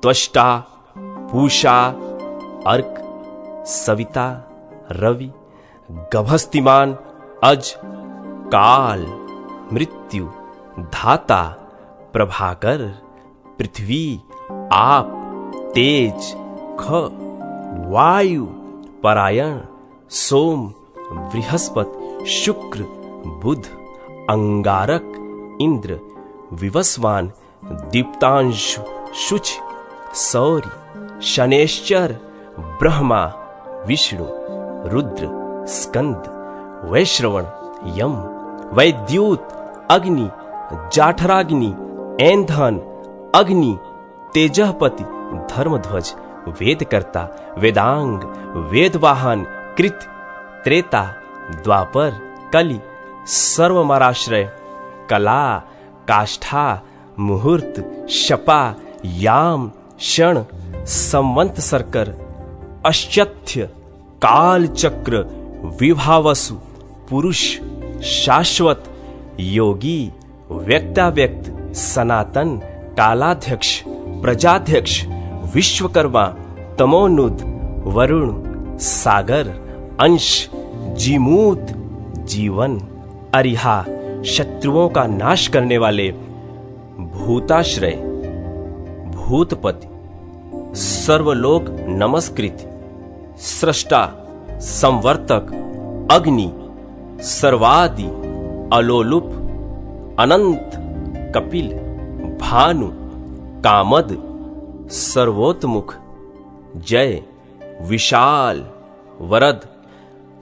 त्वष्टा, पूषा, अर्क, सविता, रवि, गभस्तिमान, अज, काल, मृत्यु, धाता, प्रभाकर, पृथ्वी, आप, तेज, ख, वायु, परायण, सोम, बृहस्पति, शुक्र, बुध, अंगारक, इंद्र, विवस्वान, दीप्तांशु, शुच, सौर्य, शनेश्चर, ब्रह्मा, विष्णु, रुद्र, स्कंद, वैश्रवण, यम, वैद्युत, अग्नि, जाठराग्नि, ऐंधन, अग्नि, तेजःपति, धर्मध्वज, वेदकर्ता, वेदांग, वेदवाहन, कृत, त्रेता, द्वापर, कलि, सर्वमराश्रय, कला, काष्ठा, मुहूर्त, शपा, याम, क्षण, संवंत सर्कर, अश्चथ्य, काल चक्र, विभावसु, पुरुष, शाश्वत, योगी, व्यक्ताव्यक्त, सनातन, कालाध्यक्ष, प्रजाध्यक्ष, विश्वकर्मा, तमोनुद, वरुण, सागर, अंश, जीमूत, जीवन, अरिहा, शत्रुओं का नाश करने वाले, भूताश्रय, भूतपति, सर्वलोक नमस्कृत, सृष्टा, संवर्तक, अग्नि, सर्वादि, अलोलुप, अनंत, कपिल, भानु, कामद, सर्वोत्मुख, जय, विशाल, वरद,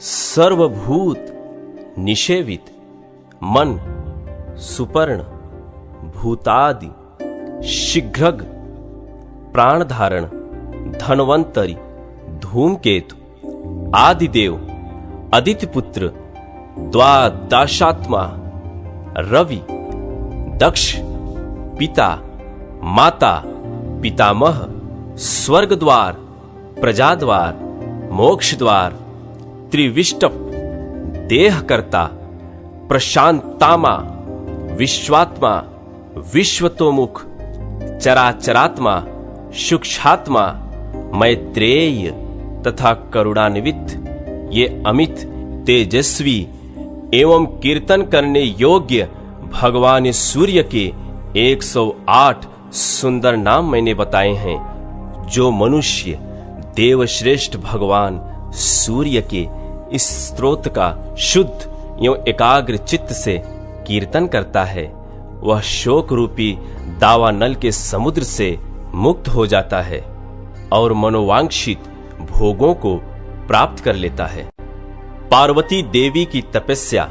सर्वभूत, निषेवित, मन, सुपर्ण, भूतादि, शीघ्रग, प्राणधारण, धनवंतरी, धूमकेतु, आदिदेव, अदितिपुत्र, द्वादशात्मा, रवि, दक्ष, पिता, माता, पितामह, स्वर्गद्वार, प्रजाद्वार, मोक्षद्वार, त्रिविष्टप, देहकर्ता, प्रशांतामा, विश्वात्मा, विश्वतोमुख, चराचरात्मा, सूक्ष्मात्मा, मैत्रेय तथा करुणान्वित, ये अमित तेजस्वी एवं कीर्तन करने योग्य भगवान सूर्य के 108 सुंदर नाम मैंने बताए हैं, जो मनुष्य देवश्रेष्ठ भगवान सूर्य के इस स्तोत्र का शुद्ध एवं एकाग्र चित्त से कीर्तन करता है, वह शोक रूपी दावानल के समुद्र से मुक्त हो जाता है और मनोवांछित भोगों को प्राप्त कर लेता है। पार्वती देवी की तपस्या,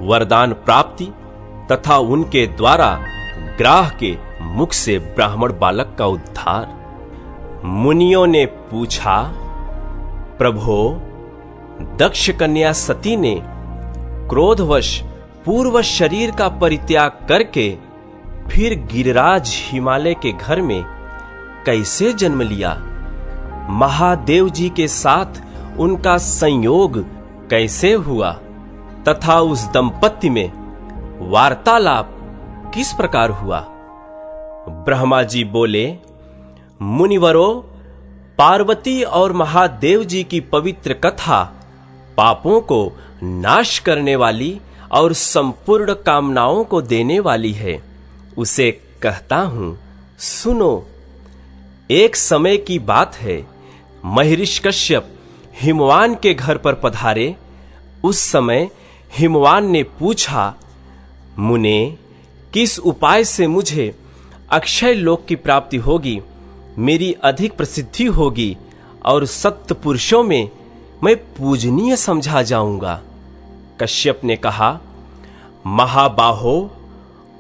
वरदान प्राप्ति तथा उनके द्वारा ग्राह के मुख से ब्राह्मण बालक का उद्धार। मुनियों ने पूछा, प्रभो, दक्ष कन्या सती ने क्रोधवश पूर्व शरीर का परित्याग करके फिर गिरिराज हिमालय के घर में कैसे जन्म लिया? महादेव जी के साथ उनका संयोग कैसे हुआ तथा उस दंपत्ति में वार्तालाप किस प्रकार हुआ? ब्रह्मा जी बोले, मुनिवरों, पार्वती और महादेव जी की पवित्र कथा पापों को नाश करने वाली और संपूर्ण कामनाओं को देने वाली है। उसे कहता हूं, सुनो। एक समय की बात है, महर्षि कश्यप हिमवान के घर पर पधारे। उस समय हिमवान ने पूछा, मुने, किस उपाय से मुझे अक्षय लोक की प्राप्ति होगी, मेरी अधिक प्रसिद्धि होगी और सत्य पुरुषों में मैं पूजनीय समझा जाऊंगा? कश्यप ने कहा, महाबाहो,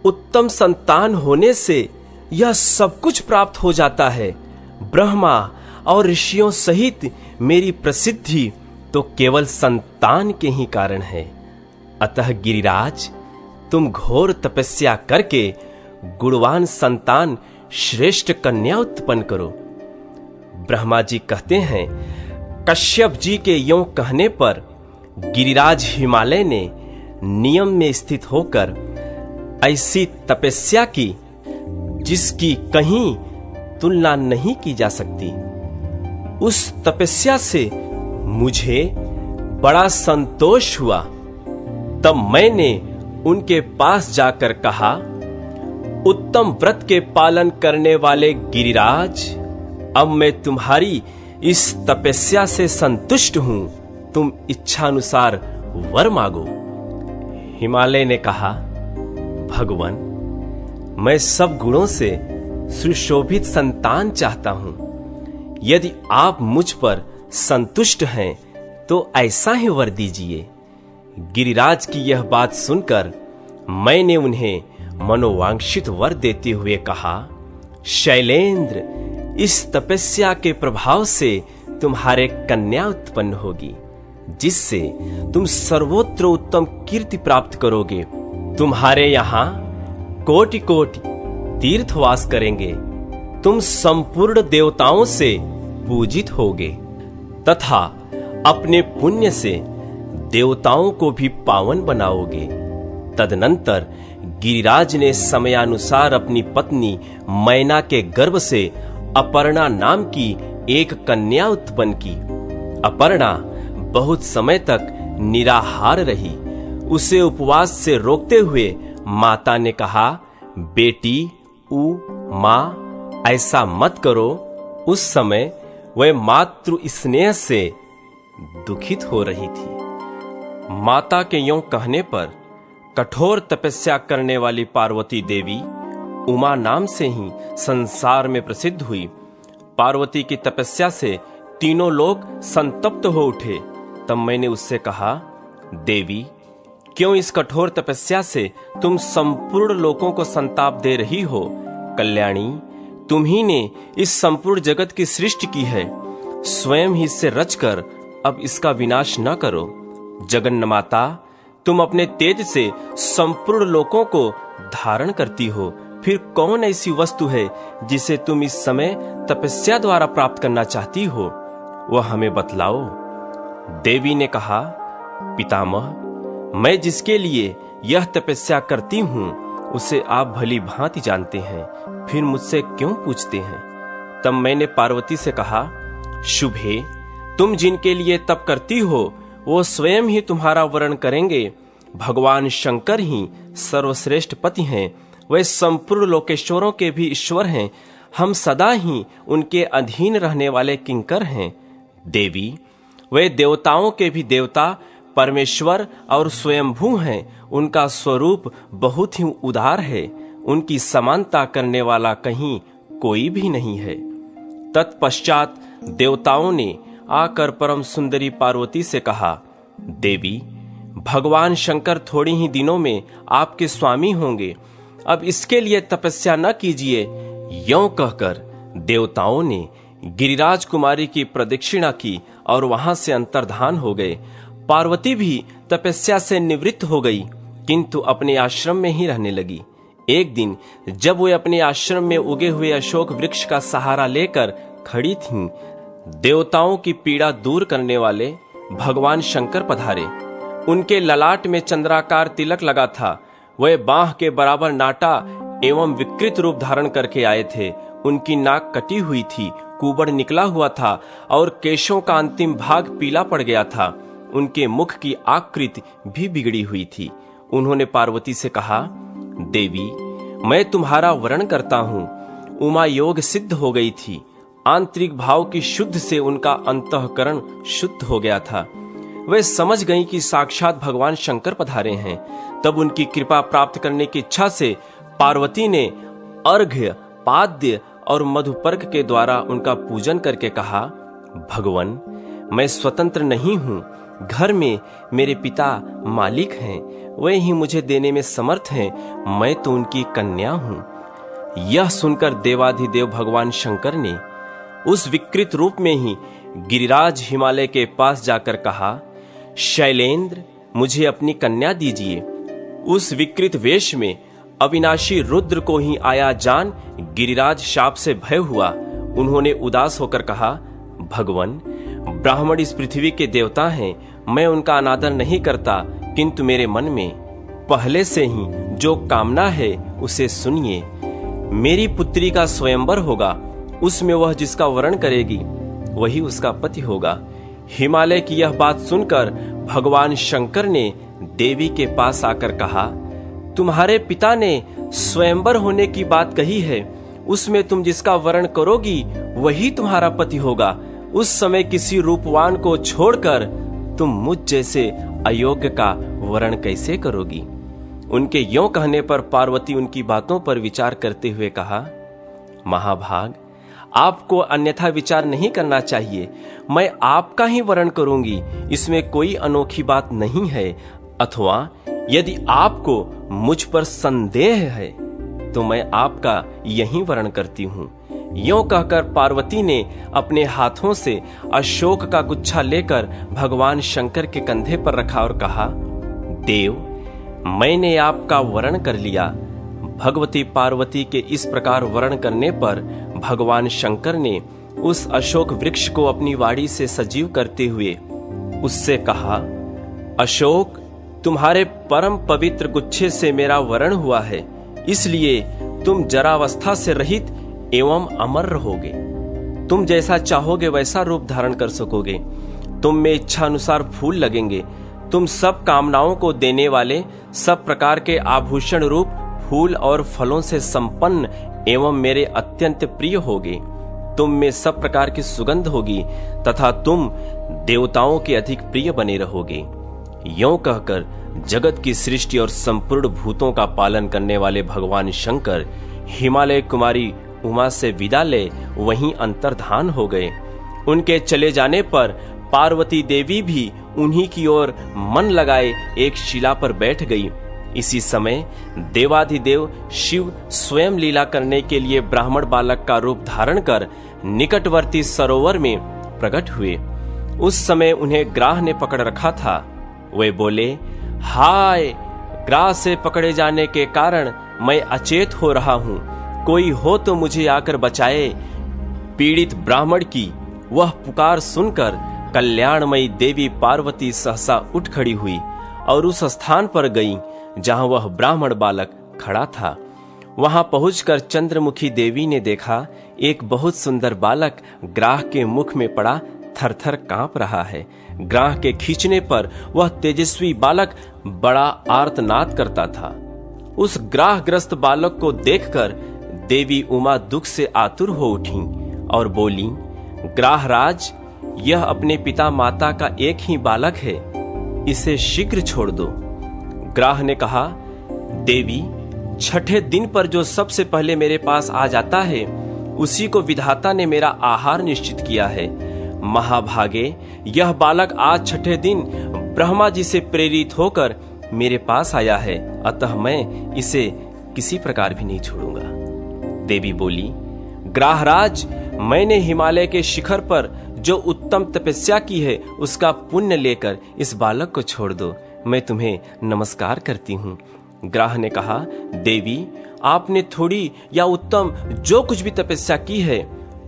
उत्तम संतान होने से यह सब कुछ प्राप्त हो जाता है। ब्रह्मा और ऋषियों सहित मेरी प्रसिद्धि तो केवल संतान के ही कारण है। अतः गिरिराज, तुम घोर तपस्या करके गुणवान संतान श्रेष्ठ कन्या उत्पन्न करो। ब्रह्मा जी कहते हैं, कश्यप जी के यों कहने पर गिरिराज हिमालय ने नियम में स्थित होकर ऐसी तपस्या की जिसकी कहीं तुलना नहीं की जा सकती। उस तपस्या से मुझे बड़ा संतोष हुआ। तब मैंने उनके पास जाकर कहा, उत्तम व्रत के पालन करने वाले गिरिराज, अब मैं तुम्हारी इस तपस्या से संतुष्ट हूं। तुम इच्छानुसार वर मांगो। हिमालय ने कहा, भगवान, मैं सब गुणों से सुशोभित संतान चाहता हूं। यदि आप मुझ पर संतुष्ट हैं तो ऐसा ही वर दीजिए। गिरिराज की यह बात सुनकर मैंने उन्हें मनोवांछित वर देते हुए कहा, शैलेंद्र, इस तपस्या के प्रभाव से तुम्हारे कन्या उत्पन्न होगी, जिससे तुम सर्वोत्तर उत्तम कीर्ति प्राप्त करोगे। तुम्हारे यहां कोटि कोटि तीर्थवास करेंगे। तुम संपूर्ण देवताओं से पूजित होगे तथा अपने पुण्य से देवताओं को भी पावन बनाओगे। तदनंतर गिरिराज ने समयानुसार अपनी पत्नी मैना के गर्भ से अपर्णा नाम की एक कन्या उत्पन्न की। अपर्णा बहुत समय तक निराहार रही। उसे उपवास से रोकते हुए माता ने कहा, बेटी माँ, ऐसा मत करो। उस समय वह मातृ स्नेह से दुखित हो रही थी। माता के यों कहने पर कठोर तपस्या करने वाली पार्वती देवी उमा नाम से ही संसार में प्रसिद्ध हुई। पार्वती की तपस्या से तीनों लोग संतप्त हो उठे। तब मैंने उससे कहा, देवी, क्यों इस कठोर तपस्या से तुम संपूर्ण लोगों को संताप दे रही हो? कल्याणी, तुम ही ने इस संपूर्ण जगत की सृष्टि की है। स्वयं ही इससे रचकर अब इसका विनाश न करो। जगन्माता, तुम अपने तेज से संपूर्ण लोकों को धारण करती हो। फिर कौन ऐसी वस्तु है जिसे तुम इस समय तपस्या द्वारा प्राप्त करना चाहती हो? वह हमें बतलाओ। देवी ने कहा, पितामह, मैं जिसके लिए यह तपस्या करती हूँ उसे आप भली भांति जानते हैं, फिर मुझसे क्यों पूछते हैं? तब मैंने पार्वती से कहा, शुभे, तुम जिनके लिए तप करती हो वो स्वयं ही तुम्हारा वरण करेंगे। भगवान शंकर ही सर्वश्रेष्ठ पति हैं, वे संपूर्ण लोकेश्वरों के भी ईश्वर हैं। हम सदा ही उनके अधीन रहने वाले किंकर हैं। देवी, वे देवताओं के भी देवता, परमेश्वर और स्वयंभू हैं। उनका स्वरूप बहुत ही उदार है, उनकी समानता करने वाला कहीं कोई भी नहीं है। तत्पश्चात देवताओं ने आकर परम सुंदरी पार्वती से कहा, देवी, भगवान शंकर थोड़ी ही दिनों में आपके स्वामी होंगे, अब इसके लिए तपस्या न कीजिए। यों कहकर देवताओं ने गिरिराज कुमारी की प्रदक्षिणा की और वहां से अंतर्धान हो गए। पार्वती भी तपस्या से निवृत्त हो गई, किंतु अपने आश्रम में ही रहने लगी। एक दिन जब वे अपने आश्रम में उगे हुए अशोक वृक्ष का सहारा लेकर खड़ी थीं, देवताओं की पीड़ा दूर करने वाले भगवान शंकर पधारे। उनके ललाट में चंद्राकार तिलक लगा था। वे बाह के बराबर नाटा एवं विकृत रूप धारण करके आए थे। उनकी नाक कटी हुई थी, कुबड़ निकला हुआ था और केशों का अंतिम भाग पीला पड़ गया था। उनके मुख की आकृति भी बिगड़ी हुई थी। उन्होंने पार्वती से कहा, देवी, मैं तुम्हारा वरण करता हूँ। उमा योग सिद्ध हो गई थी। आंतरिक भाव की शुद्ध से उनका अंतःकरण शुद्ध हो गया था। वे समझ गईं कि साक्षात भगवान शंकर पधारे हैं। तब उनकी कृपा प्राप्त करने की इच्छा से पार्वती ने अर्घ्य, पाद्य और मधुपर्क के द्वारा उनका पूजन करके कहा, भगवान, मैं स्वतंत्र नहीं हूँ। घर में मेरे पिता मालिक हैं, वे ही मुझे देने में समर्थ हैं। मैं तो उनकी कन्या हूँ। यह सुनकर देवाधिदेव भगवान शंकर ने उस विकृत रूप में ही गिरिराज हिमालय के पास जाकर कहा, शैलेंद्र, मुझे अपनी कन्या दीजिए। उस विकृत वेश में अविनाशी रुद्र को ही आया जान गिरिराज शाप से भय हुआ। उन्होंने उदास होकर कहा, भगवान, ब्राह्मण इस पृथ्वी के देवता हैं, मैं उनका अनादर नहीं करता, किंतु मेरे मन में पहले से ही जो कामना है उसे सुनिए। मेरी पुत्री का स्वयंवर होगा, उसमें वह जिसका वरण करेगी वही उसका पति होगा। हिमालय की यह बात सुनकर भगवान शंकर ने देवी के पास आकर कहा, तुम्हारे पिता ने स्वयंवर होने की बात कही है, उसमें तुम जिसका वरण करोगी वही तुम्हारा पति होगा। उस समय किसी रूपवान को छोड़कर तुम मुझ जैसे अयोग्य का वरण कैसे करोगी? उनके यों कहने पर पार्वती उनकी बातों पर विचार करते हुए कहा, महाभाग, आपको अन्यथा विचार नहीं करना चाहिए। मैं आपका ही वरण करूंगी, इसमें कोई अनोखी बात नहीं है। अथवा यदि आपको मुझ पर संदेह है तो मैं आपका यही वरण करती हूँ। यों कहकर पार्वती ने अपने हाथों से अशोक का गुच्छा लेकर भगवान शंकर के कंधे पर रखा और कहा, देव, मैंने आपका वरण कर लिया। भगवती पार्वती के इस प्रकार वरण करने पर भगवान शंकर ने उस अशोक वृक्ष को अपनी वाड़ी से सजीव करते हुए उससे कहा, अशोक, तुम्हारे परम पवित्र गुच्छे से मेरा वरण हुआ है, इसलिए तुम जरावस्था से रहित एवं अमर रहोगे। तुम जैसा चाहोगे वैसा रूप धारण कर सकोगे। तुम में इच्छा अनुसार फूल लगेंगे। तुम सब कामनाओं को देने वाले सब प्रकार के आभूषण रूप फूल और फलों से संपन्न एवं मेरे अत्यंत प्रिय होगे। तुम में सब प्रकार की सुगंध होगी तथा तुम देवताओं के अधिक प्रिय बने रहोगे। यों कहकर जगत की सृष्टि और संपूर्ण भूतों का पालन करने वाले भगवान शंकर हिमालय कुमारी उमा से विदा ले वहीं अंतर्धान हो गए। उनके चले जाने पर पार्वती देवी भी उन्हीं की ओर मन लगाए एक शिला पर बैठ गई। इसी समय देवाधिदेव शिव स्वयं लीला करने के लिए ब्राह्मण बालक का रूप धारण कर निकटवर्ती सरोवर में प्रकट हुए। उस समय उन्हें ग्राह ने पकड़ रखा था। वे बोले, हाय, ग्राह से पकड़े जाने के कारण मैं अचेत हो रहा हूँ, कोई हो तो मुझे आकर बचाए। पीड़ित ब्राह्मण की वह पुकार सुनकर कल्याणमयी देवी पार्वती सहसा उठ खड़ी हुई और उस स्थान पर गई जहां वह ब्राह्मण बालक खड़ा था। वहां पहुंचकर चंद्रमुखी देवी ने देखा एक बहुत सुंदर बालक ग्राह के मुख में पड़ा थरथर कांप रहा है। ग्राह के खींचने पर वह तेजस्वी बालक बड़ा आर्तनाद करता था। उस ग्राहग्रस्त बालक को देखकर देवी उमा दुख से आतुर हो उठी और बोली, ग्राहराज, यह अपने पिता माता का एक ही बालक है, इसे शीघ्र छोड़ दो। ग्राह ने कहा, देवी, छठे दिन पर जो सबसे पहले मेरे पास आ जाता है उसी को विधाता ने मेरा आहार निश्चित किया है। महाभागे, यह बालक आज छठे दिन ब्रह्मा जी से प्रेरित होकर मेरे पास आया है, अतः मैं इसे किसी प्रकार भी नहीं छोड़ूंगा। देवी बोली, ग्राहराज, मैंने हिमालय के शिखर पर जो उत्तम तपस्या की है उसका पुण्य लेकर इस बालक को छोड़ दो, मैं तुम्हें नमस्कार करती हूँ। ग्राह ने कहा, देवी, आपने थोड़ी या उत्तम जो कुछ भी तपस्या की है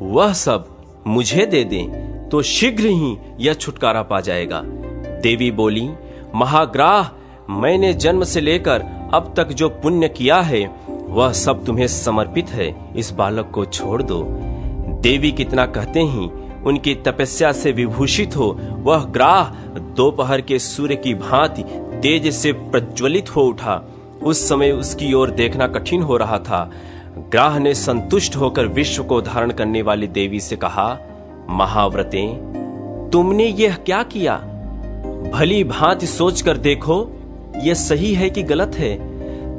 वह सब मुझे दे दें तो शीघ्र ही यह छुटकारा पा जाएगा। देवी बोली, महाग्राह, मैंने जन्म से लेकर अब तक जो पुण्य किया है वह सब तुम्हें समर्पित है, इस बालक को छोड़ दो। देवी कितना कहते ही उनकी तपस्या से विभूषित हो वह ग्राह दोपहर के सूर्य की भांति तेज से प्रज्वलित हो उठा। उस समय उसकी ओर देखना कठिन हो रहा था। ग्राह ने संतुष्ट होकर विश्व को धारण करने वाली देवी से कहा, महाव्रते, तुमने यह क्या किया? भली भांति सोचकर देखो, यह सही है कि गलत है।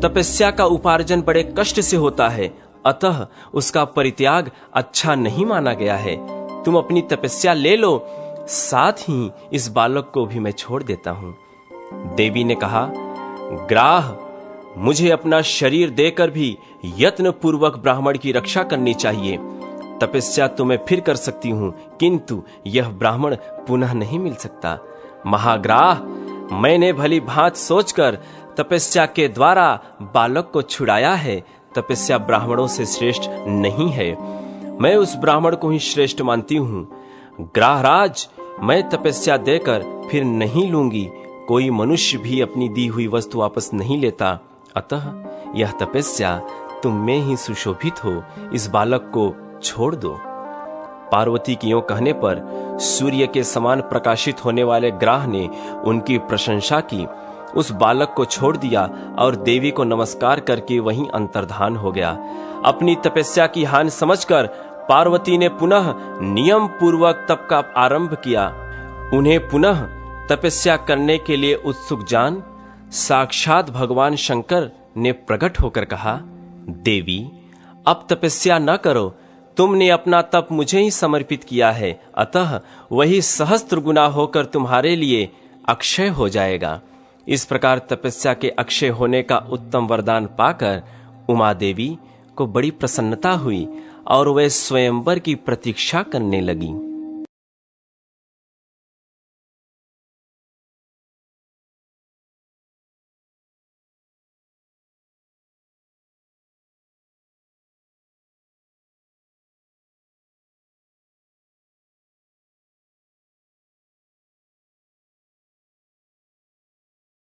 तपस्या का उपार्जन बड़े कष्ट से होता है, अतः उसका परित्याग अच्छा नहीं माना गया है। तुम अपनी तपस्या ले लो, साथ ही इस बालक को भी मैं छोड़ देता हूं। देवी ने कहा, ग्राह, मुझे अपना शरीर देकर भी यत्न पूर्वक ब्राह्मण की रक्षा करनी चाहिए। तपस्या तो मैं फिर कर सकती हूं, किंतु यह ब्राह्मण पुनः नहीं मिल सकता। महाग्राह, मैंने भली भांति सोचकर तपस्या के द्वारा बालक को छुड़ाया है। तपस्या ब्राह्मणों से श्रेष्ठ नहीं है, मैं उस ब्राह्मण को ही श्रेष्ठ मानती हूं। ग्राहराज, मैं तपस्या देकर फिर नहीं लूंगी। कोई मनुष्य भी अपनी दी हुई वस्तु वापस नहीं लेता, अतः यह तपस्या तुम में ही सुशोभित हो, इस बालक को छोड़ दो। पार्वती की यों कहने पर सूर्य के समान प्रकाशित होने वाले ग्राह ने उनकी प्रशंसा की, उस बालक को छोड़ दिया और देवी को नमस्कार करके वहीं अंतर्धान हो गया। अपनी तपस्या की हानि समझकर पार्वती ने पुनः नियम पूर्वक तप का आरंभ किया। उन्हें पुनः तपस्या करने के लिए उत्सुक जान साक्षात भगवान शंकर ने प्रकट होकर कहा, देवी, अब तपस्या न करो, तुमने अपना तप मुझे ही समर्पित किया है, अतः वही सहस्त्र गुना होकर तुम्हारे लिए अक्षय हो जाएगा। इस प्रकार तपस्या के अक्षय होने का उत्तम वरदान पाकर उमा देवी को बड़ी प्रसन्नता हुई और वह स्वयंवर की प्रतीक्षा करने लगी।